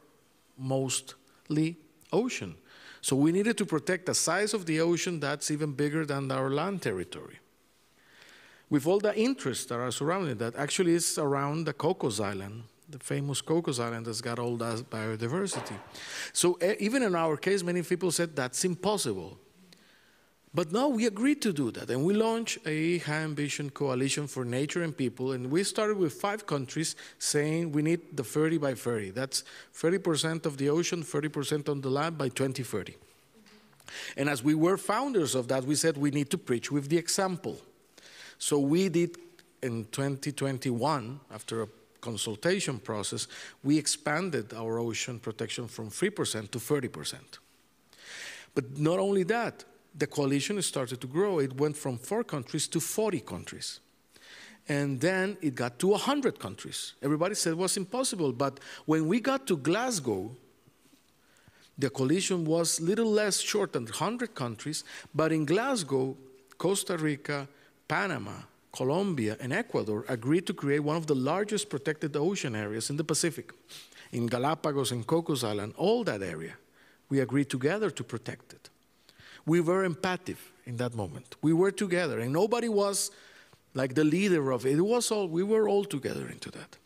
mostly ocean. So we needed to protect the size of the ocean that's even bigger than our land territory. With all the interests that are surrounding that, actually it's around the Cocos Island, the famous Cocos Island that's got all that biodiversity. So even in our case, many people said that's impossible. But no, we agreed to do that, and we launched a high ambition coalition for nature and people, and we started with 5 countries saying we need the 30 by 30. That's 30% of the ocean, 30% on the land by 2030. And as we were founders of that, we said we need to preach with the example. So we did in 2021, after a consultation process, we expanded our ocean protection from 3% to 30%. But not only that, the coalition started to grow. It went from 4 countries to 40 countries. And then it got to 100 countries. Everybody said it was impossible. But when we got to Glasgow, the coalition was a little less short than 100 countries. But in Glasgow, Costa Rica, Panama, Colombia, and Ecuador agreed to create one of the largest protected ocean areas in the Pacific. In Galapagos and Cocos Island, all that area. We agreed together to protect it. We were empathic in that moment. We were together, and nobody was like the leader of it. We were all together into that.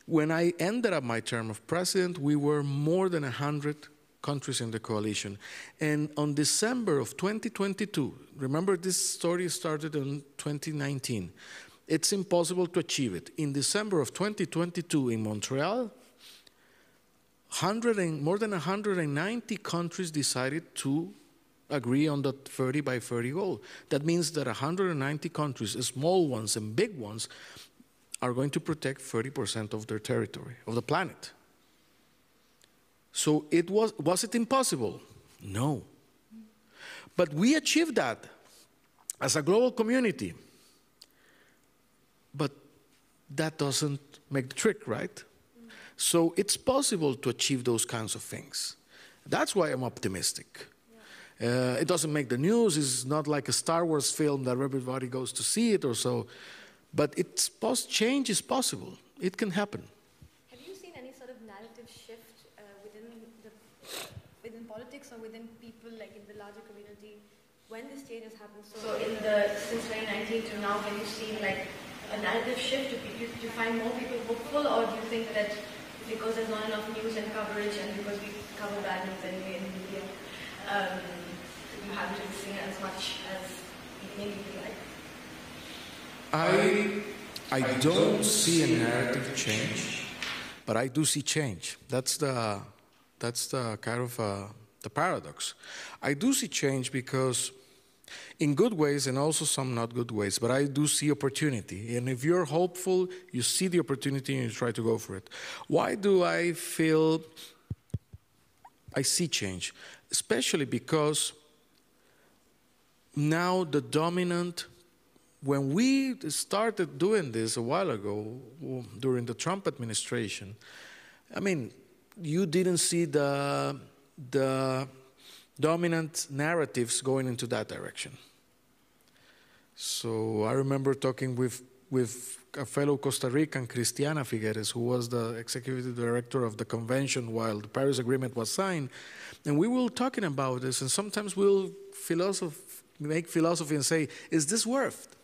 When I ended up my term of president, we were more than 100 countries in the coalition. And on December of 2022, remember this story started in 2019, it's impossible to achieve it. In December of 2022 in Montreal, more than 190 countries decided to agree on the 30 by 30 goal. That means that 190 countries, small ones and big ones, are going to protect 30% of their territory, of the planet. So was it impossible? No. But we achieved that as a global community. But that doesn't make the trick, right? So it's possible to achieve those kinds of things. That's why I'm optimistic. It doesn't make the news. It's not like a Star Wars film that everybody goes to see it or so. But change is possible. It can happen. Have you seen any sort of narrative shift within politics or within people, like in the larger community, when this change has happened? So since 2019 to now, have you seen like a narrative shift? Do you find more people hopeful, or do you think that because there's not enough news and coverage, and because we cover bad news anyway in the media, you haven't really seen it as much as you maybe feel like? I don't see a narrative change, but I do see change. That's the kind of the paradox. I do see change because in good ways and also some not good ways, but I do see opportunity. And if you're hopeful, you see the opportunity and you try to go for it. Why do I feel I see change? Especially because now the dominant, when we started doing this a while ago, during the Trump administration, I mean, you didn't see the dominant narratives going into that direction. So I remember talking with a fellow Costa Rican, Cristiana Figueres, who was the executive director of the convention while the Paris Agreement was signed, and we were talking about this, and sometimes we'll make philosophy and say, is this worth?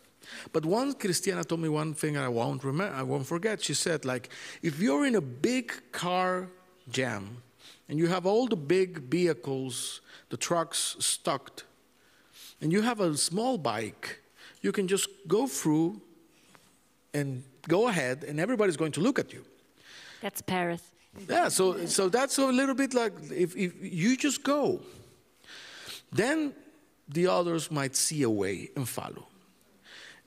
But once Cristiana told me one thing I won't forget. She said, like, if you're in a big car jam, and you have all the big vehicles, the trucks stocked, and you have a small bike, you can just go through and go ahead, and everybody's going to look at you. That's Paris. Yeah, so that's a little bit like if you just go, then the others might see a way and follow.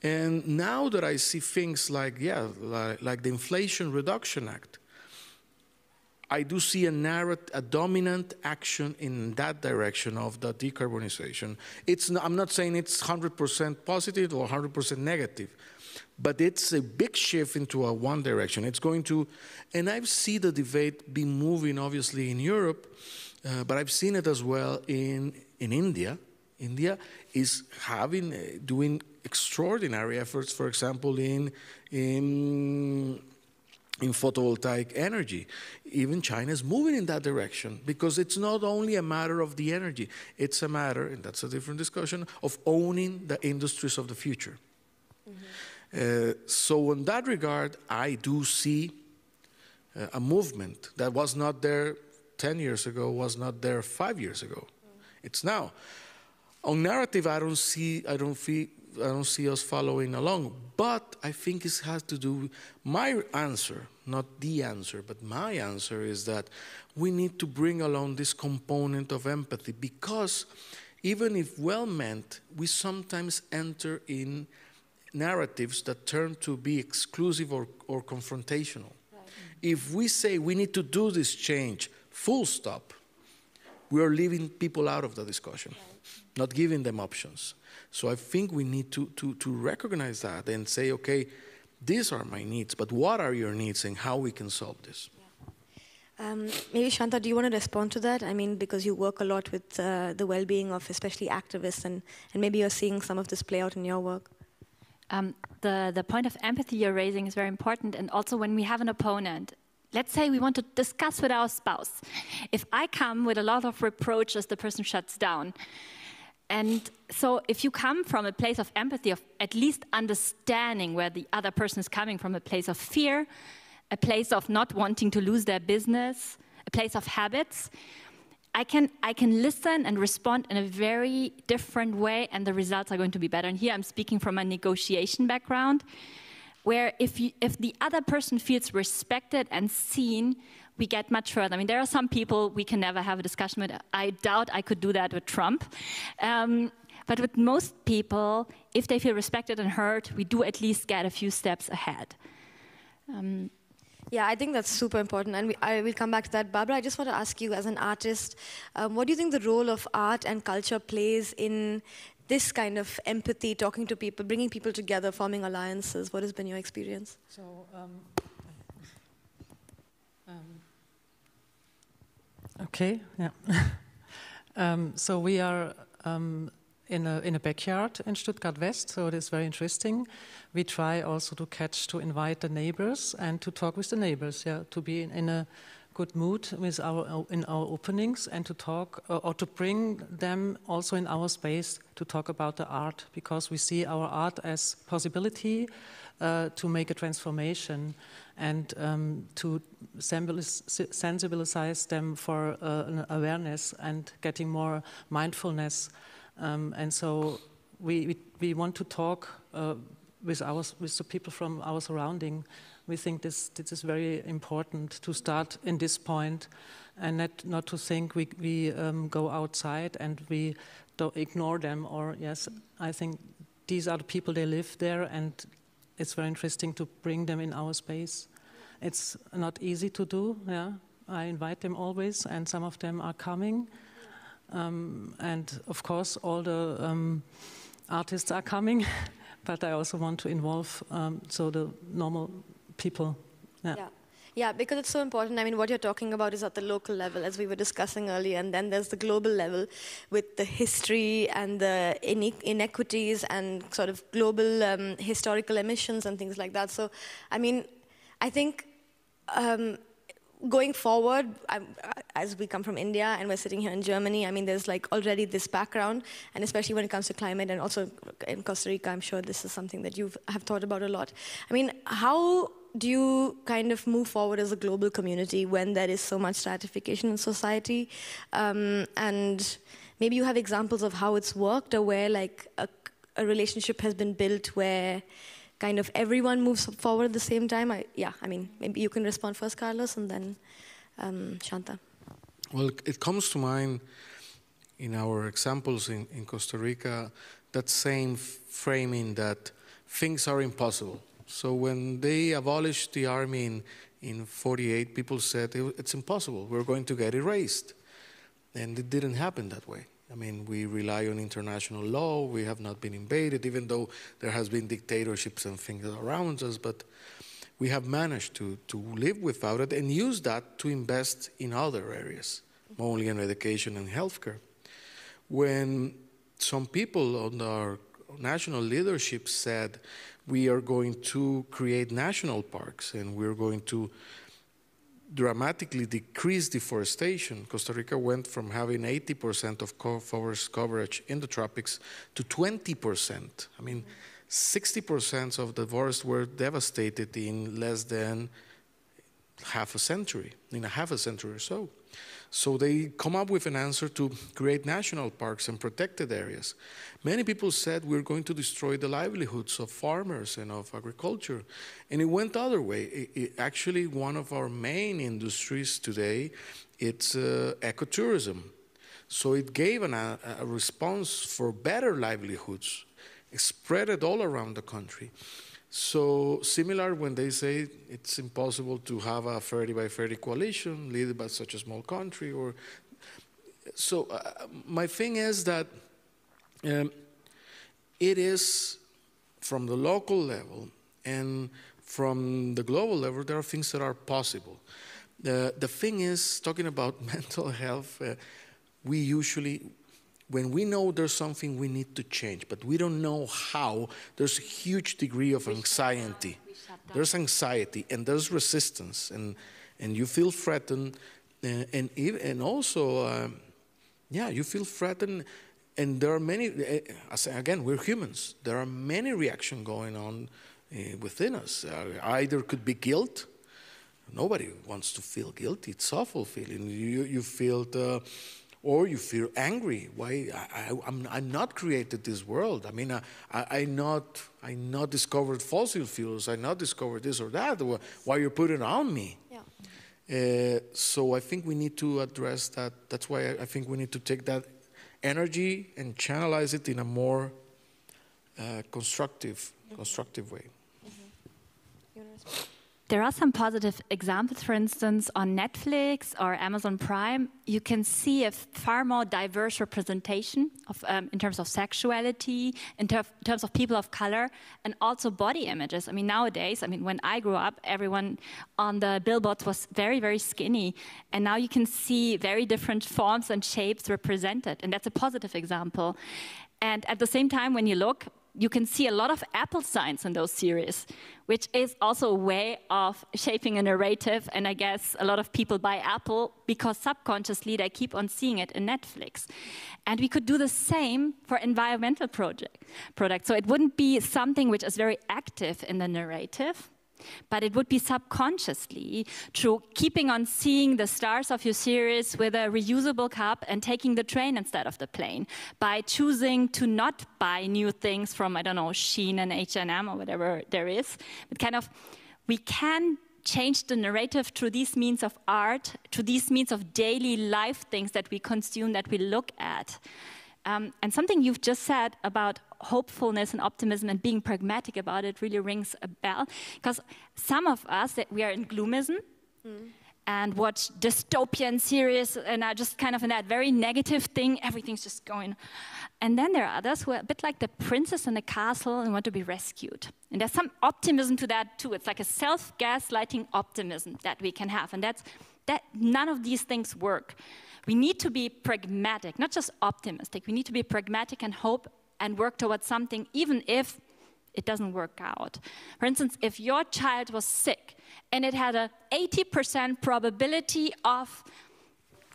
And now that I see things like the Inflation Reduction Act, I do see a dominant action in that direction of the decarbonization. I'm not saying it's 100% positive or 100% negative, but it's a big shift into one direction. It's going to, and I've seen the debate be moving obviously in Europe, but I've seen it as well in India. India is doing extraordinary efforts, for example, in photovoltaic energy. Even China is moving in that direction because it's not only a matter of the energy, it's a matter, and that's a different discussion, of owning the industries of the future. Mm-hmm. So in that regard, I do see a movement that was not there 10 years ago, was not there 5 years ago. It's now. On narrative, I don't see us following along, but I think it has to do with my answer, not the answer, but my answer is that we need to bring along this component of empathy because even if well-meant, we sometimes enter in narratives that turn to be exclusive or confrontational. Right. If we say we need to do this change, full stop, we are leaving people out of the discussion. Right. not giving them options. So I think we need to recognize that and say, okay, these are my needs, but what are your needs and how we can solve this? Maybe Shanta, do you want to respond to that? I mean, because you work a lot with the well-being of especially activists, and maybe you're seeing some of this play out in your work. The point of empathy you're raising is very important, and also when we have an opponent, let's say we want to discuss with our spouse. If I come with a lot of reproaches, the person shuts down. And so if you come from a place of empathy, of at least understanding where the other person is coming from, a place of fear, a place of not wanting to lose their business, a place of habits, I can listen and respond in a very different way, and the results are going to be better. And here I'm speaking from a negotiation background, where if the other person feels respected and seen, we get much further. I mean, there are some people we can never have a discussion with. I doubt I could do that with Trump. But with most people, if they feel respected and heard, we do at least get a few steps ahead. Yeah, I think that's super important, and I will come back to that. Barbara, I just want to ask you, as an artist, what do you think the role of art and culture plays in this kind of empathy, talking to people, bringing people together, forming alliances? What has been your experience? So, okay, yeah. So we are in a backyard in Stuttgart West, so it is very interesting. We try also to invite the neighbors and to talk with the neighbors, yeah, to be in a good mood with in our openings, and to talk or to bring them also in our space to talk about the art, because we see our art as possibility to make a transformation and to sensibilize them for an awareness and getting more mindfulness. And so we want to talk with the people from our surrounding. We think this is very important to start in this point, and not to think we go outside and we don't ignore them. Or yes, I think these are the people, they live there, and it's very interesting to bring them in our space. It's not easy to do. Yeah, I invite them always, and some of them are coming. And of course, all the artists are coming, but I also want to involve so the normal people. Yeah, because it's so important. I mean, what you're talking about is at the local level, as we were discussing earlier, and then there's the global level with the history and the inequities and sort of global historical emissions and things like that. So, I mean, I think going forward, as we come from India and we're sitting here in Germany, I mean, there's like already this background, and especially when it comes to climate, and also in Costa Rica, I'm sure this is something that you have thought about a lot. I mean, how do you kind of move forward as a global community when there is so much stratification in society? And maybe you have examples of how it's worked, or where like a relationship has been built where kind of everyone moves forward at the same time. I mean, maybe you can respond first, Carlos, and then Shanta. Well, it comes to mind in our examples in Costa Rica, that same framing that things are impossible. So when they abolished the army in 1948, people said it's impossible, we're going to get erased. And it didn't happen that way. I mean, we rely on international law, we have not been invaded, even though there has been dictatorships and things around us, but we have managed to live without it and use that to invest in other areas, only in education and healthcare. When some people on our national leadership said, we are going to create national parks and we're going to dramatically decrease deforestation. Costa Rica went from having 80% of forest coverage in the tropics to 20%. I mean, 60% of the forests were devastated in less than half a century or so. So they come up with an answer to create national parks and protected areas. Many people said we're going to destroy the livelihoods of farmers and of agriculture. And it went the other way. Actually, one of our main industries today, it's ecotourism. So it gave a response for better livelihoods. It spread it all around the country. So similar when they say it's impossible to have a 30 by 30 coalition led by such a small country, or so my thing is that It is from the local level and from the global level, there are things that are possible. The thing is, talking about mental health, we usually, when we know there's something we need to change, but we don't know how, there's a huge degree of anxiety. There's anxiety and there's resistance, and you feel threatened, and also, you feel threatened, and there are many, again, we're humans, there are many reactions going on within us. Either could be guilt. Nobody wants to feel guilty. It's awful feeling. You feel, or you feel angry. Why I'm not created this world. I mean, I not discovered fossil fuels. I not discovered this or that. Why you put it on me? Yeah. So I think we need to address that. That's why I think we need to take that energy and channelize it in a more constructive way. There are some positive examples, for instance, on Netflix or Amazon Prime. You can see a far more diverse representation of, in terms of sexuality, in terms of people of color, and also body images. I mean, nowadays, when I grew up, everyone on the billboards was very, very skinny. And now you can see very different forms and shapes represented. And that's a positive example. And at the same time, when you look, you can see a lot of Apple signs in those series, which is also a way of shaping a narrative. And I guess a lot of people buy Apple because subconsciously they keep on seeing it in Netflix. And we could do the same for environmental products. So it wouldn't be something which is very active in the narrative, but it would be subconsciously through keeping on seeing the stars of your series with a reusable cup and taking the train instead of the plane, by choosing to not buy new things from, I don't know, Shein and H&M or whatever there is. But kind of, we can change the narrative through these means of art, through these means of daily life things that we consume, that we look at. And something you've just said about hopefulness and optimism and being pragmatic about it really rings a bell. Because some of us, that we are in gloomism and watch dystopian series and are just kind of in that very negative thing, everything's just going. And then there are others who are a bit like the princess in the castle and want to be rescued. And there's some optimism to that too. It's like a self-gaslighting optimism that we can have. And that none of these things work. We need to be pragmatic, not just optimistic. We need to be pragmatic and hope and work towards something, even if it doesn't work out. For instance, if your child was sick and it had an 80% probability of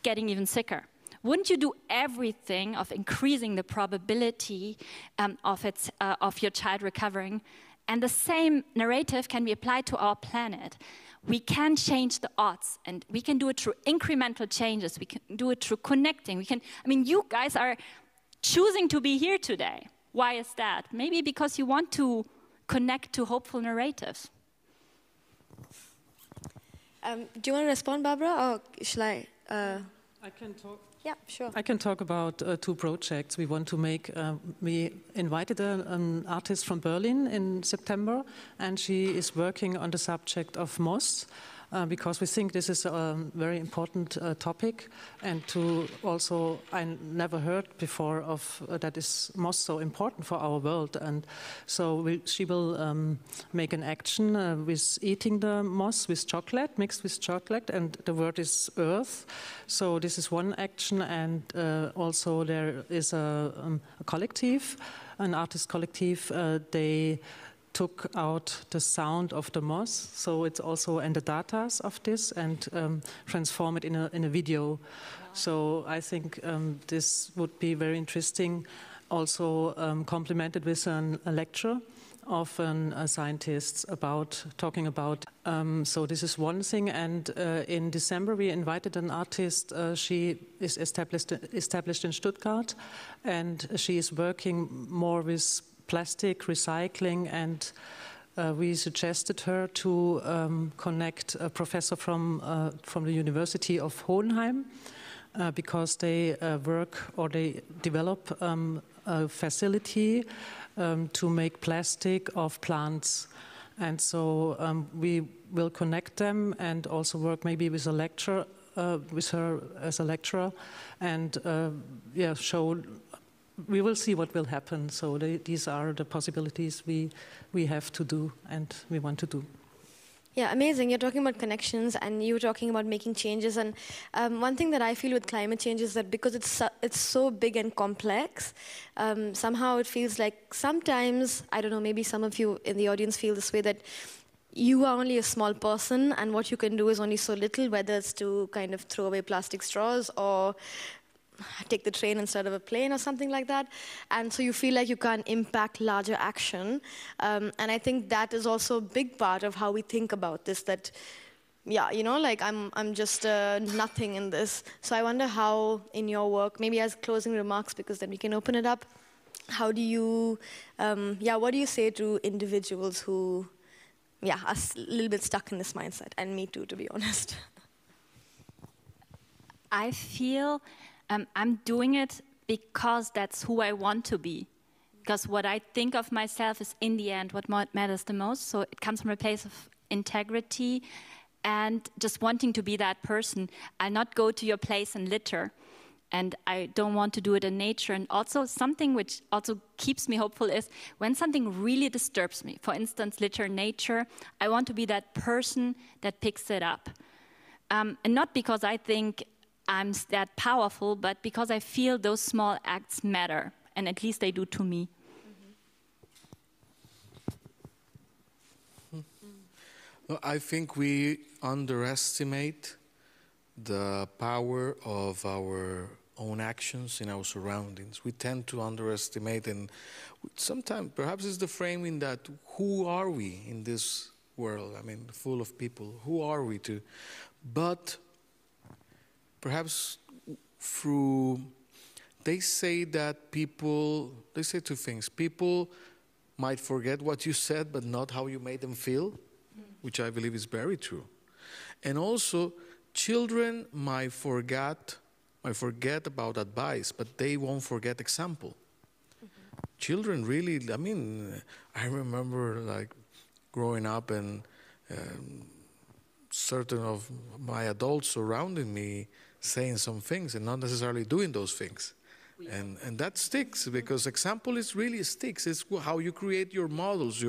getting even sicker, wouldn't you do everything of increasing the probability of your child recovering? And the same narrative can be applied to our planet. We can change the odds, and we can do it through incremental changes. We can do it through connecting. You guys are choosing to be here today. Why is that? Maybe because you want to connect to hopeful narratives. Do you want to respond, Barbara, or shall I? I can talk. Yeah, sure. I can talk about two projects we want to make. We invited an artist from Berlin in September, and she is working on the subject of moss, because we think this is a very important topic, and to also, I never heard before of that is moss so important for our world, and so she will make an action with eating the moss with chocolate, mixed with chocolate, and the word is earth. So this is one action, and also there is a collective, an artist collective. They took out the sound of the moss, so it's also, and the data of this, and transform it in a video. Wow. So I think this would be very interesting, also complemented with a lecture of a scientist talking about. So this is one thing, and in December we invited an artist. She is established in Stuttgart, and she is working more with plastic recycling, and we suggested her to connect a professor from the University of Hohenheim, because they work, or they develop a facility to make plastic of plants. And so we will connect them and also work maybe with a lecture, with her as a lecturer, and show we will see what will happen. So these are the possibilities we have to do and we want to do. Yeah, amazing. You're talking about connections and you were talking about making changes. And one thing that I feel with climate change is that because it's so big and complex, somehow it feels like sometimes, I don't know, maybe some of you in the audience feel this way, that you are only a small person and what you can do is only so little, whether it's to kind of throw away plastic straws or take the train instead of a plane or something like that. And so you feel like you can't impact larger action. And I think that is also a big part of how we think about this, that, yeah, you know, like I'm just nothing in this. So I wonder how in your work, maybe as closing remarks, because then we can open it up, how do you, what do you say to individuals who, are a little bit stuck in this mindset? And me too, to be honest. I feel I'm doing it because that's who I want to be. Because what I think of myself is, in the end, what matters the most. So it comes from a place of integrity and just wanting to be that person. I'll not go to your place and litter. And I don't want to do it in nature. And also something which also keeps me hopeful is when something really disturbs me, for instance, litter in nature, I want to be that person that picks it up. And not because I think I'm that powerful, but because I feel those small acts matter, and at least they do to me. Well, I think we underestimate the power of our own actions in our surroundings. We tend to underestimate, and sometimes perhaps it's the framing that who are we in this world? I mean, full of people. Who are we to? But perhaps they say that they say two things. People might forget what you said, but not how you made them feel, which I believe is very true. And also, children might forget about advice, but they won't forget example. Children really, I mean, I remember like growing up and certain of my adults surrounding me saying some things and not necessarily doing those things. And that sticks because example is really sticks. It's how you create your models.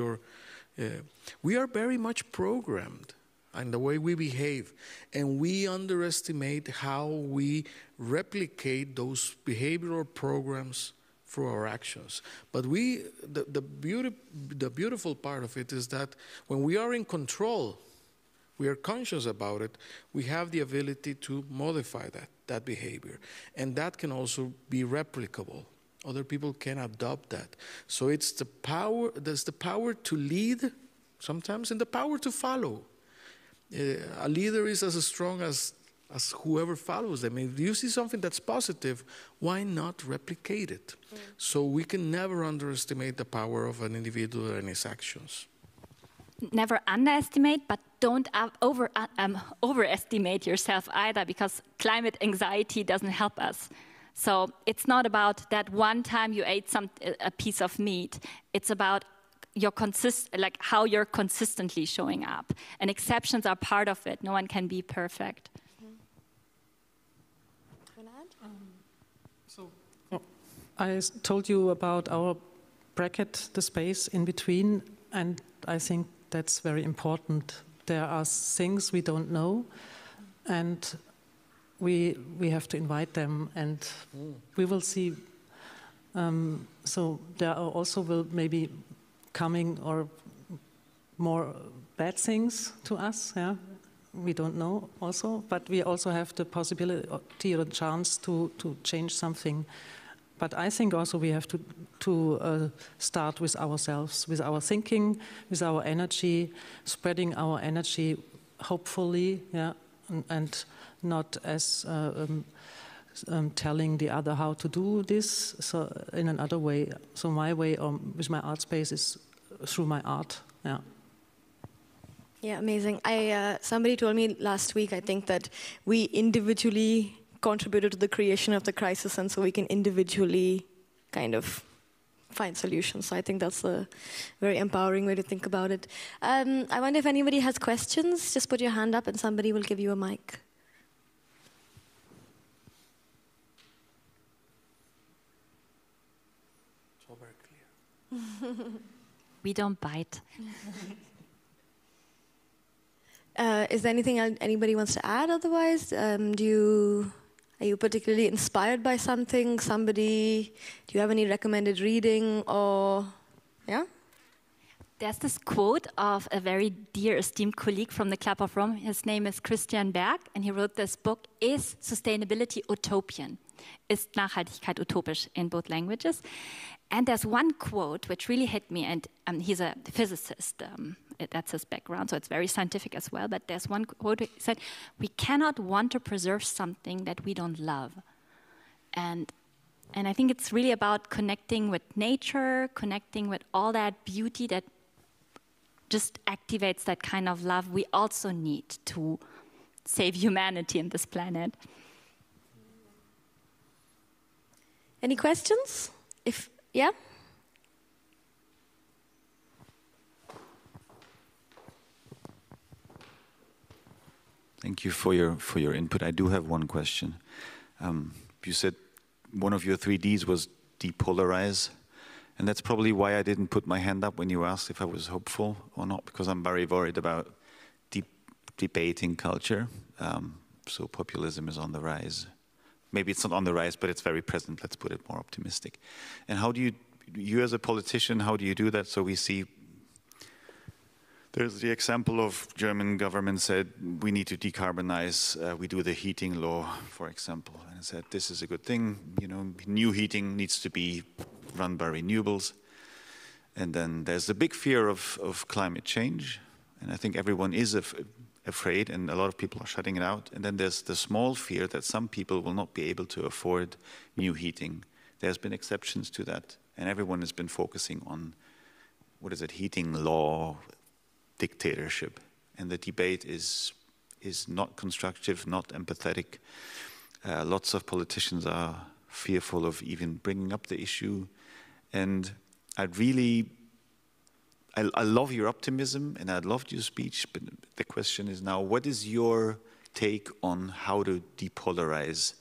We are very much programmed in the way we behave, and we underestimate how we replicate those behavioral programs through our actions. But the beautiful part of it is that when we are in control, we are conscious about it, we have the ability to modify that behavior. And that can also be replicable. Other people can adopt that. So it's the power, there's the power to lead sometimes and the power to follow. A leader is as strong as whoever follows them. If you see something that's positive, why not replicate it? So we can never underestimate the power of an individual and his actions. Never underestimate, but don't overestimate yourself either, because climate anxiety doesn't help us. So it's not about that one time you ate a piece of meat. It's about how you're consistently showing up. And exceptions are part of it. No one can be perfect. I told you about our bracket, the space in between, and I think that's very important. There are things we don't know, and we have to invite them, and we will see. So there are also will maybe coming or more bad things to us. Yeah, we don't know also, but we also have the possibility or chance to change something. But I think also we have to start with ourselves, with our thinking, with our energy, spreading our energy hopefully, yeah, and not as telling the other how to do this, so in another way. So my way with my art space is through my art, yeah. Yeah, amazing. Somebody told me last week, I think, that we individually contributed to the creation of the crisis, and so we can individually kind of find solutions. So I think that's a very empowering way to think about it. I wonder if anybody has questions. Just put your hand up and somebody will give you a mic. We don't bite. Is there anything anybody wants to add otherwise? Are you particularly inspired by something, somebody? Do you have any recommended reading or, yeah? There's this quote of a very dear, esteemed colleague from the Club of Rome. His name is Christian Berg, and he wrote this book, Is Sustainability Utopian? Ist Nachhaltigkeit utopisch in both languages? And there's one quote which really hit me, and he's a physicist. That's his background, so it's very scientific as well. But there's one quote he said, "We cannot want to preserve something that we don't love." And I think it's really about connecting with nature, connecting with all that beauty that just activates that kind of love we also need to save humanity in this planet. Any questions? Yeah? Thank you for your input. I do have one question. You said one of your 3Ds was depolarize, and that's probably why I didn't put my hand up when you asked if I was hopeful or not, because I'm very worried about debating culture. So populism is on the rise. Maybe it's not on the rise, but it's very present. Let's put it more optimistic. And how do you as a politician, how do you do that? So we see, there's the example of German government said, we need to decarbonize. We do the heating law, for example. And said, this is a good thing. You know, new heating needs to be run by renewables. And then there's the big fear of climate change. And I think everyone is afraid, and a lot of people are shutting it out. And then there's the small fear that some people will not be able to afford new heating. There's been exceptions to that. And everyone has been focusing on, heating law, dictatorship. And the debate is not constructive, not empathetic. Lots of politicians are fearful of even bringing up the issue. And I love your optimism, and I loved your speech, but the question is now, what is your take on how to depolarize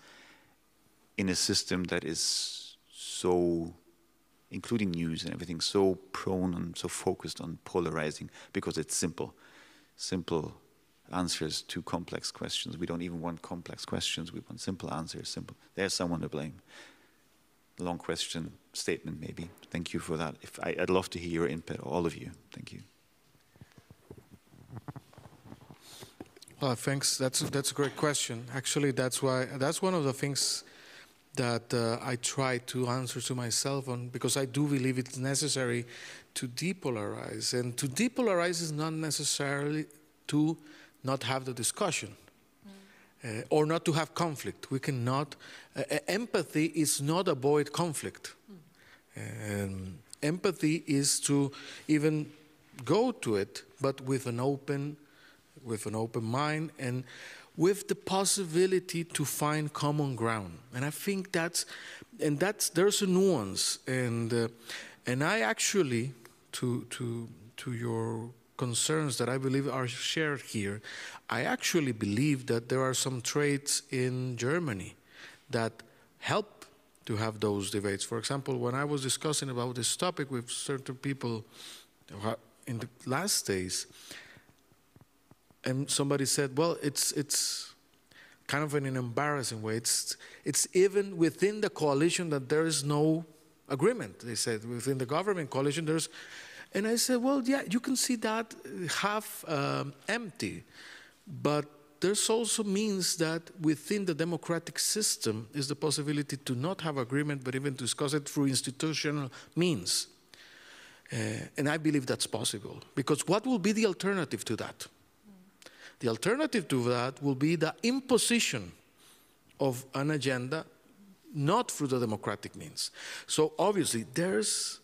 in a system that is so, including news and everything, so prone and so focused on polarizing, because it's simple answers to complex questions. We don't even want complex questions, we want simple answers, simple. There's someone to blame. Long question, statement maybe. Thank you for that. I'd love to hear your input, all of you. Thank you. Well, thanks. That's a great question. Actually, that's one of the things that I try to answer to myself on, because I do believe it's necessary to depolarize. And to depolarize is not necessarily to not have the discussion. Or not to have conflict. We cannot, empathy is not avoid conflict. Empathy is to even go to it, but with an open mind and with the possibility to find common ground. And I think there's a nuance. And I actually, to your concerns that I believe are shared here, I actually believe that there are some traits in Germany that help to have those debates. For example, when I was discussing about this topic with certain people in the last days, and somebody said, well, it's kind of in an embarrassing way. It's even within the coalition that there is no agreement. They said within the government coalition there's. And I said, well, yeah, you can see that half empty, but there's also means that within the democratic system is the possibility to not have agreement, but even to discuss it through institutional means. And I believe that's possible, because what will be the alternative to that? The alternative to that will be the imposition of an agenda, not through the democratic means. So obviously, there's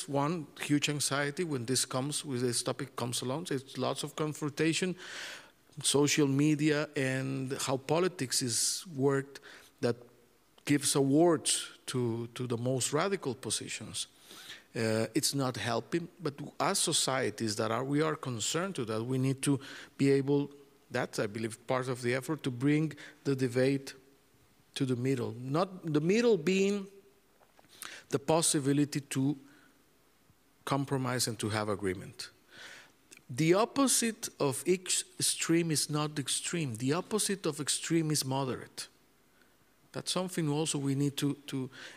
one huge anxiety when this topic comes along. It's lots of confrontation, social media, and how politics is worked that gives awards to the most radical positions. It's not helping, but as societies we are concerned to that, we need to be able, that's I believe part of the effort, to bring the debate to the middle. Not the middle being the possibility to compromise and to have agreement. The opposite of extreme is not extreme. The opposite of extreme is moderate. That's something also we need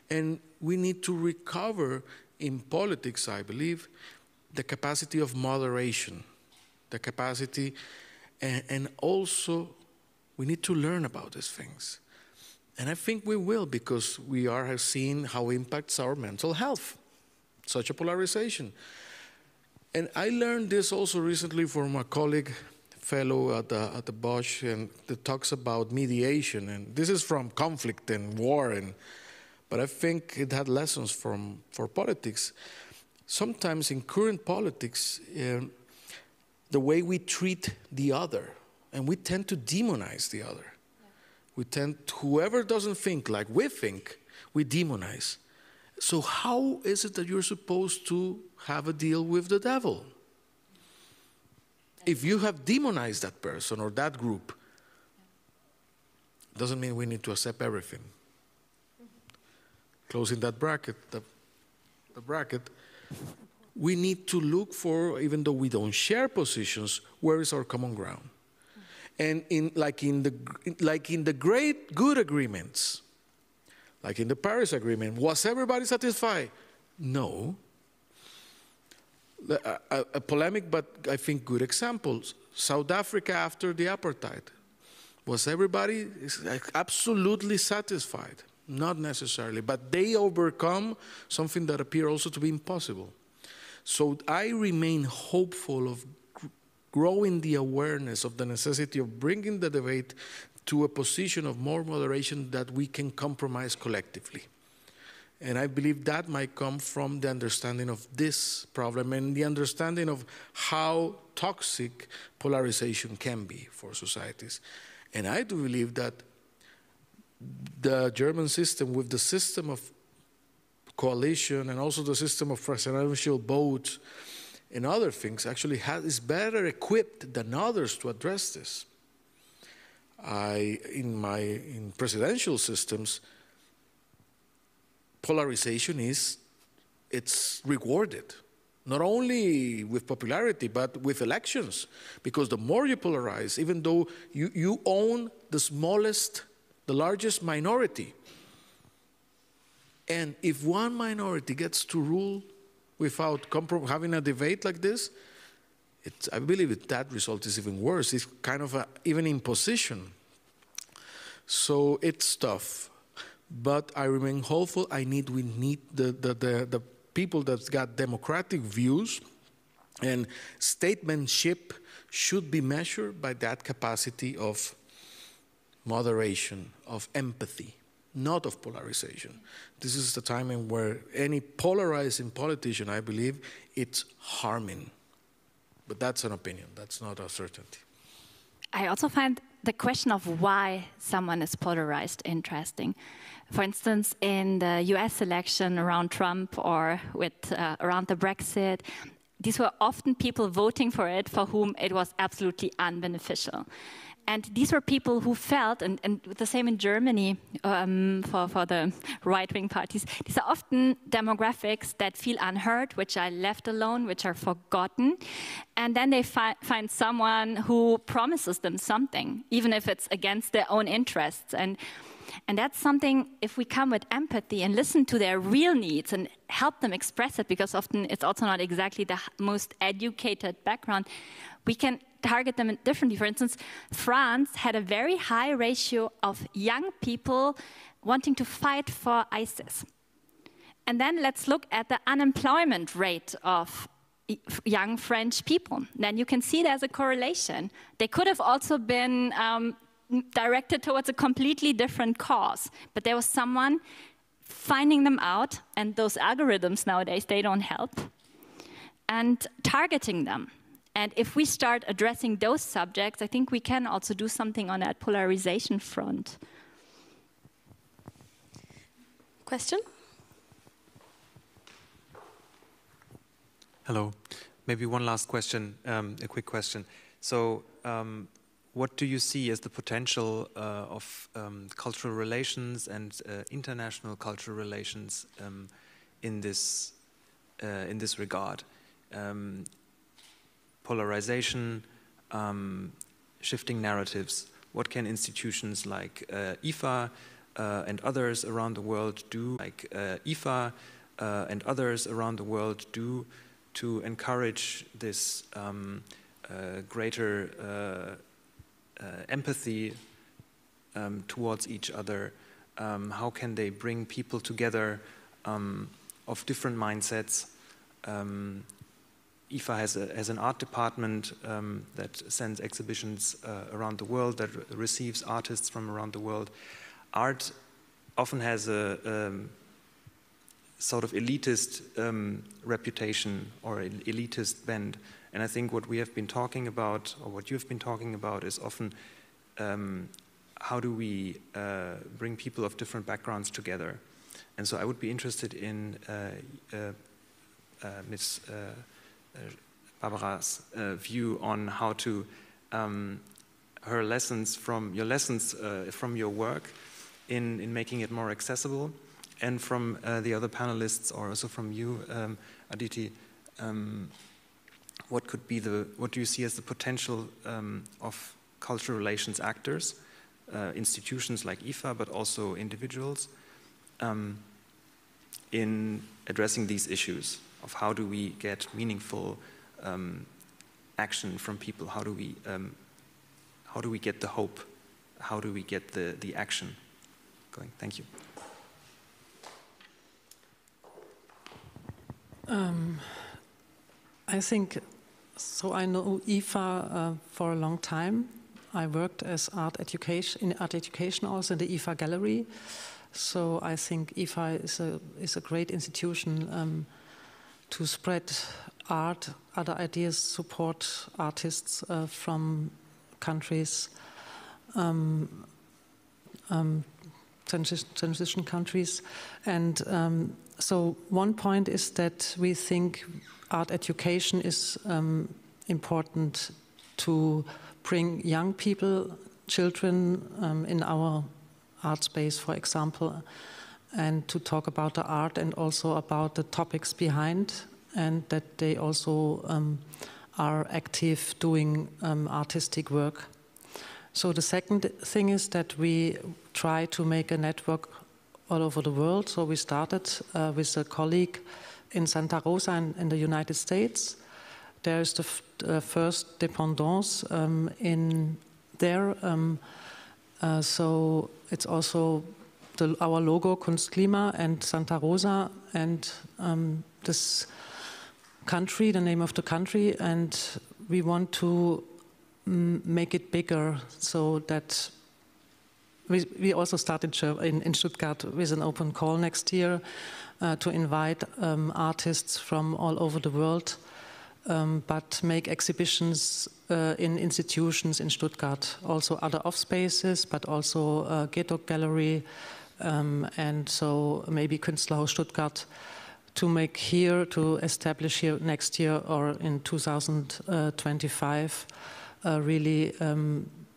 and we need to recover in politics, I believe, the capacity of moderation, the capacity, and also we need to learn about these things. And I think we will, because we have seen how it impacts our mental health, such a polarization. And I learned this also recently from a colleague, fellow at the Bosch, and that talks about mediation. And this is from conflict and war, but I think it had lessons for politics. Sometimes in current politics, the way we treat the other, and we tend to demonize the other. Whoever doesn't think like we think, we demonize. So how is it that you're supposed to have a deal with the devil? If you have demonized that person or that group, doesn't mean we need to accept everything. Closing that bracket, the bracket, we need to look for, even though we don't share positions, where is our common ground? And like in the great good agreements, like in the Paris Agreement, was everybody satisfied? No. A polemic, but I think good examples. South Africa after the apartheid. Was everybody absolutely satisfied? Not necessarily, but they overcome something that appeared also to be impossible. So I remain hopeful of growing the awareness of the necessity of bringing the debate to a position of more moderation that we can compromise collectively. And I believe that might come from the understanding of this problem and the understanding of how toxic polarization can be for societies. And I do believe that the German system, with the system of coalition and also the system of presidential votes and other things, actually is better equipped than others to address this. In presidential systems, polarization it's rewarded, not only with popularity, but with elections. Because the more you polarize, even though you own the largest minority, and if one minority gets to rule without having a debate like this, I believe that result is even worse. It's kind of even imposition. So it's tough. But I remain hopeful. We need the people that got democratic views, and statesmanship should be measured by that capacity of moderation, of empathy, not of polarization. This is the time in where any polarizing politician, I believe, it's harming. But that's an opinion. That's not a certainty. I also find the question of why someone is polarized interesting. For instance, in the US election around Trump or around the Brexit, these were often people voting for it for whom it was absolutely unbeneficial. And these were people who felt, and the same in Germany for the right-wing parties, these are often demographics that feel unheard, which are left alone, which are forgotten. And then they find someone who promises them something, even if it's against their own interests. And that's something, if we come with empathy and listen to their real needs and help them express it, because often it's also not exactly the most educated background, we can target them differently. For instance, France had a very high ratio of young people wanting to fight for ISIS. And then let's look at the unemployment rate of young French people. Then you can see there's a correlation. They could have also been directed towards a completely different cause, but there was someone finding them out, and those algorithms nowadays, they don't help, and targeting them. And if we start addressing those subjects, I think we can also do something on that polarization front. Question? Hello. Maybe one last question, a quick question. So, what do you see as the potential of cultural relations and international cultural relations in this in this regard? Polarization, shifting narratives. What can institutions like IFA and others around the world do, to encourage this greater empathy towards each other? How can they bring people together of different mindsets? IFA has an art department that sends exhibitions around the world, that receives artists from around the world. Art often has a sort of elitist reputation or an elitist bend. And I think what we have been talking about, or what you've been talking about, is often how do we bring people of different backgrounds together. And so I would be interested in Ms. Barbara's view on how to, your lessons from your work in making it more accessible, and from the other panelists, or also from you, Aditi, what do you see as the potential of cultural relations actors, institutions like IFA, but also individuals, in addressing these issues of how do we get meaningful action from people? How do we get the hope? How do we get the action going? Thank you. I think, so I know IFA for a long time. I worked as in art education also in the IFA gallery. So I think IFA is a great institution to spread art, other ideas, support artists from countries, transition countries. And so one point is that we think art education is important to bring young people, children in our art space, for example, and to talk about the art and also about the topics behind, and that they also are active doing artistic work. So the second thing is that we try to make a network all over the world. So we started with a colleague in Santa Rosa in the United States. There is the first dépendance in there. So it's also our logo, Kunstklima and Santa Rosa, and this country, the name of the country, and we want to make it bigger, so that we also started in Stuttgart with an open call next year to invite artists from all over the world, but make exhibitions in institutions in Stuttgart, also other off spaces, but also Ghetto Gallery, and so maybe Künstlerhaus Stuttgart, to establish here next year or in 2025 a really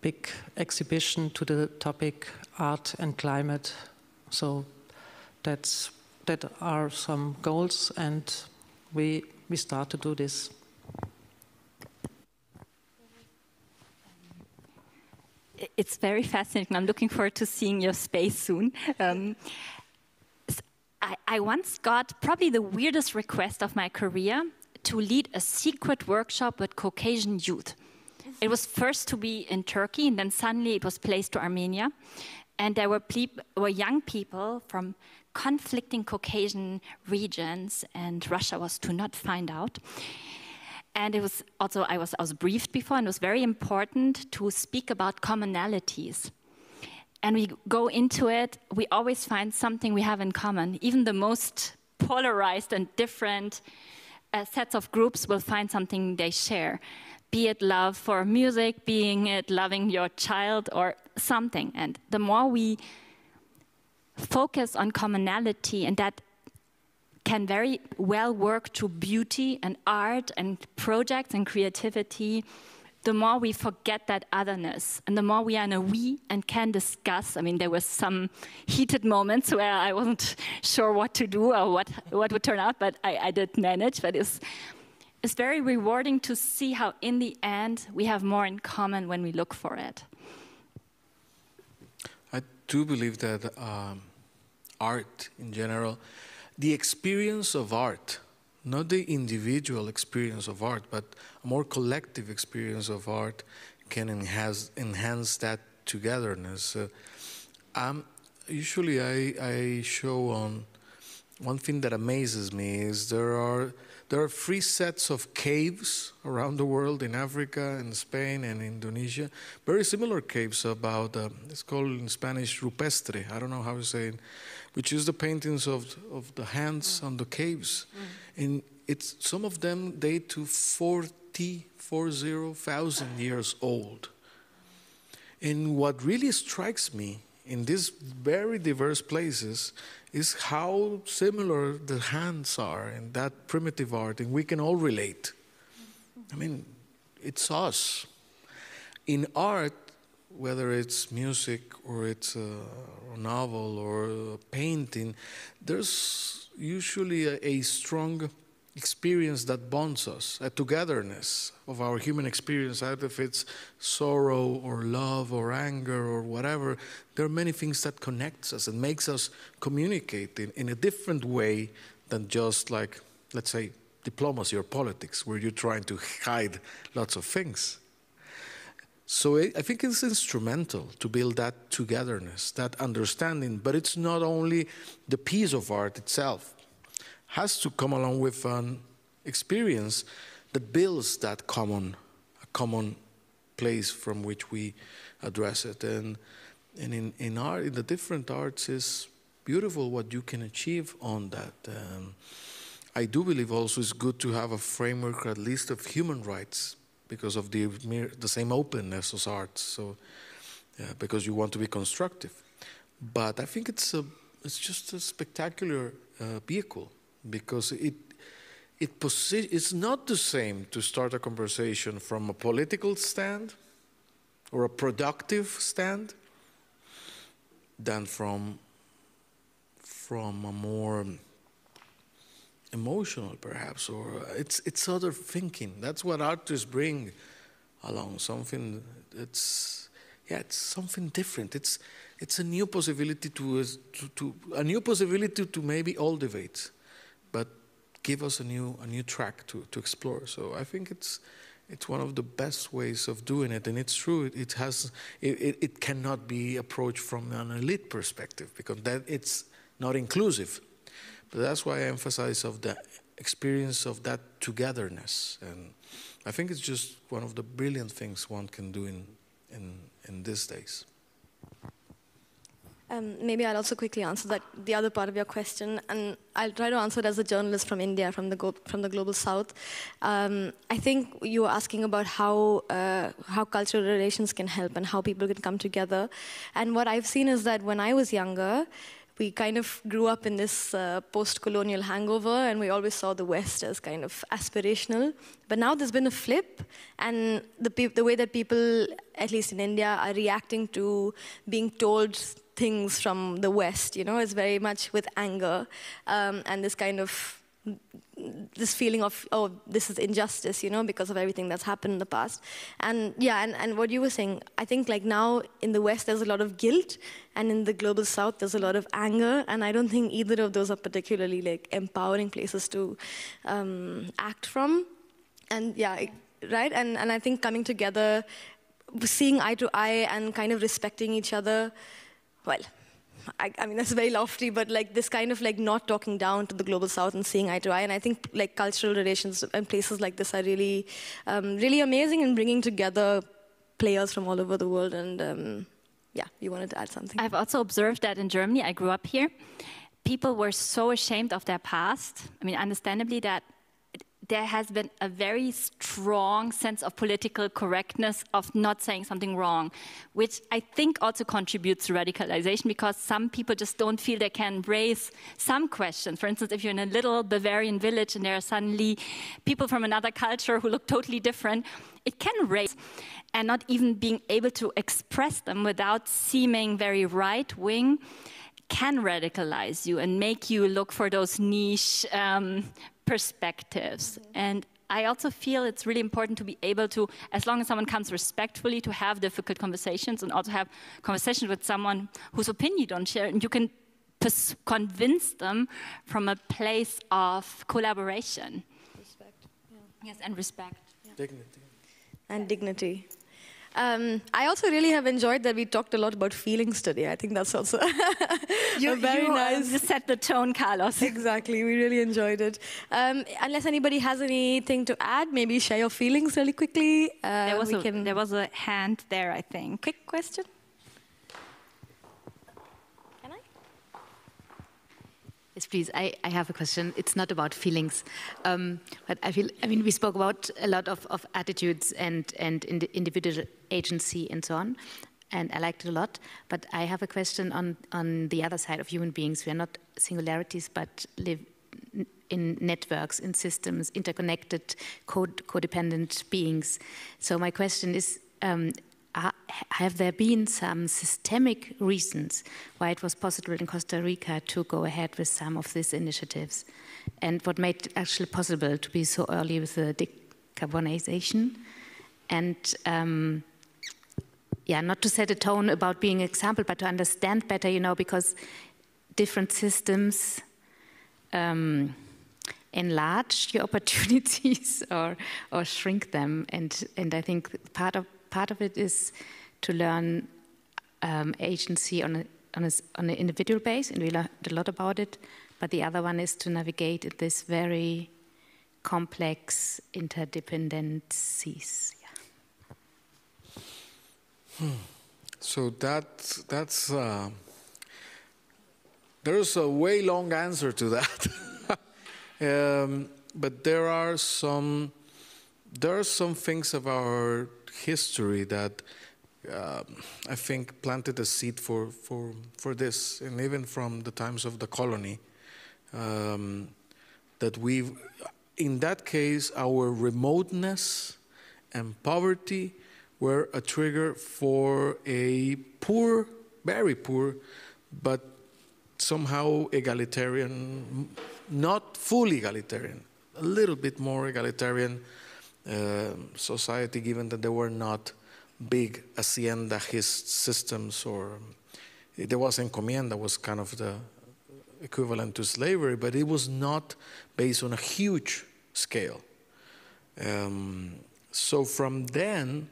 big exhibition to the topic art and climate. So that are some goals, and we start to do this. It's very fascinating. I'm looking forward to seeing your space soon. I once got probably the weirdest request of my career to lead a secret workshop with Caucasian youth. It was first to be in Turkey, and then suddenly it was placed to Armenia. And there were young people from conflicting Caucasian regions, and Russia was to not find out. And it was also, I was briefed before, and it was very important to speak about commonalities. And we go into it, we always find something we have in common. Even the most polarized and different sets of groups will find something they share. Be it love for music, being it loving your child or something. And the more we focus on commonality, and that can very well work to beauty and art and projects and creativity, the more we forget that otherness, and the more we are in a we and can discuss. I mean, there were some heated moments where I wasn't sure what to do or what would turn out, but I did manage. But it's very rewarding to see how, in the end, we have more in common when we look for it. I do believe that art in general, the experience of art, not the individual experience of art, but a more collective experience of art can enhance that togetherness. Usually I show on one thing that amazes me is there are 3 sets of caves around the world, in Africa, in Spain, and Indonesia. Very similar caves about, it's called in Spanish rupestre, I don't know how to say it, which is the paintings of the hands on the caves. And some of them date to 40,000 years old. And what really strikes me in these very diverse places is how similar the hands are in that primitive art, and we can all relate. I mean, it's us. In art, whether it's music or it's a novel or a painting, there's usually a strong experience that bonds us, a togetherness of our human experience, either if it's sorrow or love or anger or whatever. There are many things that connects us and makes us communicate in a different way than just like, let's say, diplomacy or politics, where you're trying to hide lots of things. So I think it's instrumental to build that togetherness, that understanding, but it's not only the piece of art itself. Has to come along with an experience that builds that common place from which we address it. And in art, in the different arts, is beautiful what you can achieve on that. I do believe also it's good to have a framework, at least of human rights, because of the same openness as arts. So, because you want to be constructive. But I think it's just a spectacular vehicle. Because it's not the same to start a conversation from a political stand or a productive stand than from a more emotional, perhaps, or it's other thinking. That's what artists bring along, something it's something different. It's a new possibility to maybe all debates, but give us a new track to explore. So I think it's one of the best ways of doing it, and it's true. It cannot be approached from an elite perspective because that it's not inclusive. But that's why I emphasize of the experience of that togetherness, and I think it's just one of the brilliant things one can do in these days. Maybe I'll also quickly answer the other part of your question, and I'll try to answer it as a journalist from India, from the global south. I think you were asking about how cultural relations can help and how people can come together. And what I've seen is that when I was younger, we kind of grew up in this post-colonial hangover, and we always saw the West as kind of aspirational. But now there's been a flip, and the way that people, at least in India, are reacting to being told things from the West, is very much with anger and this kind of this feeling of, oh, this is injustice, because of everything that's happened in the past. And yeah, and what you were saying, I think like now in the West there's a lot of guilt, and in the global South there's a lot of anger, and I don't think either of those are particularly like empowering places to act from. And yeah, right? And I think coming together, seeing eye to eye and kind of respecting each other, well, I mean, that's very lofty, but like this kind of like not talking down to the global South and seeing eye to eye. And I think like cultural relations and places like this are really, really amazing in bringing together players from all over the world. And yeah, you wanted to add something? I've also observed that in Germany, I grew up here, people were so ashamed of their past. I mean, understandably, that there has been a very strong sense of political correctness of not saying something wrong, which I think also contributes to radicalization, because some people just don't feel they can raise some questions. For instance, if you're in a little Bavarian village and there are suddenly people from another culture who look totally different, it can raise, and not even being able to express them without seeming very right-wing can radicalize you and make you look for those niche perspectives. And I also feel it's really important to be able to, as long as someone comes respectfully, to have difficult conversations, and also have conversations with someone whose opinion you don't share, and you can convince them from a place of collaboration. Respect. Yeah. Yes, and respect. Yeah. Dignity. And dignity. I also really have enjoyed that we talked a lot about feelings today. I think that's also very nice. You set the tone, Carlos. Exactly, we really enjoyed it. Unless anybody has anything to add, maybe share your feelings really quickly. There was a hand there, I think. Quick question. Can I? Yes, please. I have a question. It's not about feelings, but we spoke about a lot of attitudes and individual agency and so on, and I liked it a lot. But I have a question on the other side of human beings. We are not singularities, but live in networks, in systems, interconnected, codependent beings. So my question is, have there been some systemic reasons why it was possible in Costa Rica to go ahead with some of these initiatives? And what made it actually possible to be so early with the decarbonization? And not to set a tone about being an example, but to understand better, because different systems enlarge your opportunities or shrink them. And I think part of it is to learn agency on an individual base, and we learned a lot about it. But the other one is to navigate in this very complex interdependencies. So that's there's a way long answer to that, but there are some things of our history that I think planted a seed for this, and even from the times of the colony, that in that case, our remoteness and poverty were a trigger for a poor, very poor, but somehow egalitarian, not fully egalitarian, a little bit more egalitarian society, given that there were not big haciendajist systems, or there was encomienda, was kind of the equivalent to slavery, but it was not based on a huge scale. So from then,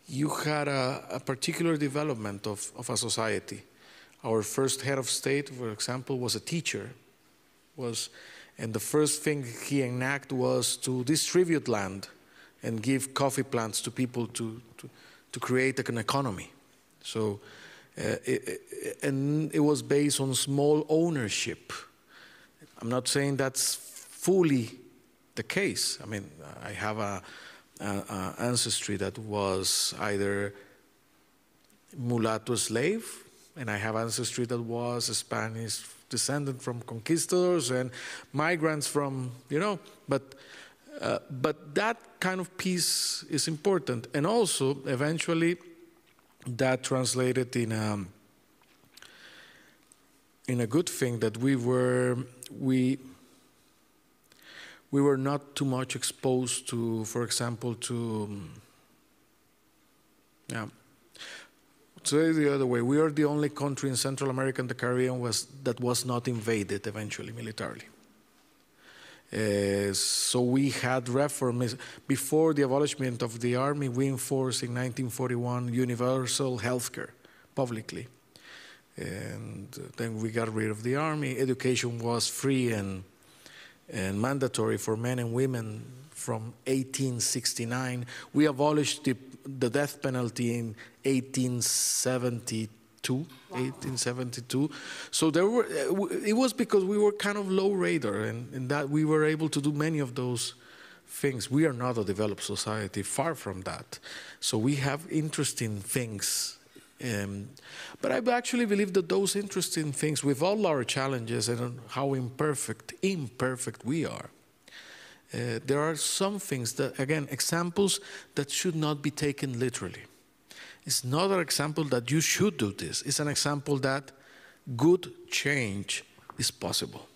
you had a particular development of a society. Our first head of state, for example, was a teacher. And the first thing he enacted was to distribute land and give coffee plants to people to create an economy. So, and it was based on small ownership. I'm not saying that's fully the case. I mean, I have an ancestry that was either mulatto slave, and I have ancestry that was a Spanish descendant from conquistadors and migrants from, but that kind of piece is important. And also, eventually, that translated in a good thing, that we were not too much exposed to, for example, so the other way, we are the only country in Central America and the Caribbean that was not invaded eventually militarily. So we had reforms. Before the abolishment of the army, we enforced in 1941 universal health care publicly. And then we got rid of the army. Education was free and mandatory for men and women from 1869. We abolished the death penalty in 1872. Wow. 1872. So it was because we were kind of low radar, and that we were able to do many of those things. We are not a developed society, far from that. So we have interesting things. But I actually believe that those interesting things, with all our challenges and how imperfect we are, there are some things that, again, examples that should not be taken literally. It's not an example that you should do this. It's an example that good change is possible.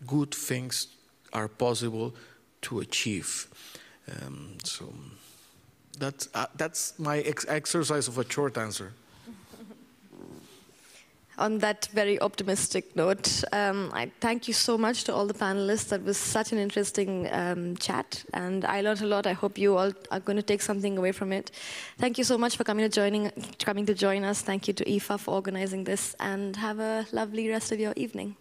Good things are possible to achieve. So that's my exercise of a short answer. On that very optimistic note, I thank you so much to all the panelists. That was such an interesting chat, and I learned a lot. I hope you all are going to take something away from it. Thank you so much for coming to join us. Thank you to IFA for organizing this, and have a lovely rest of your evening.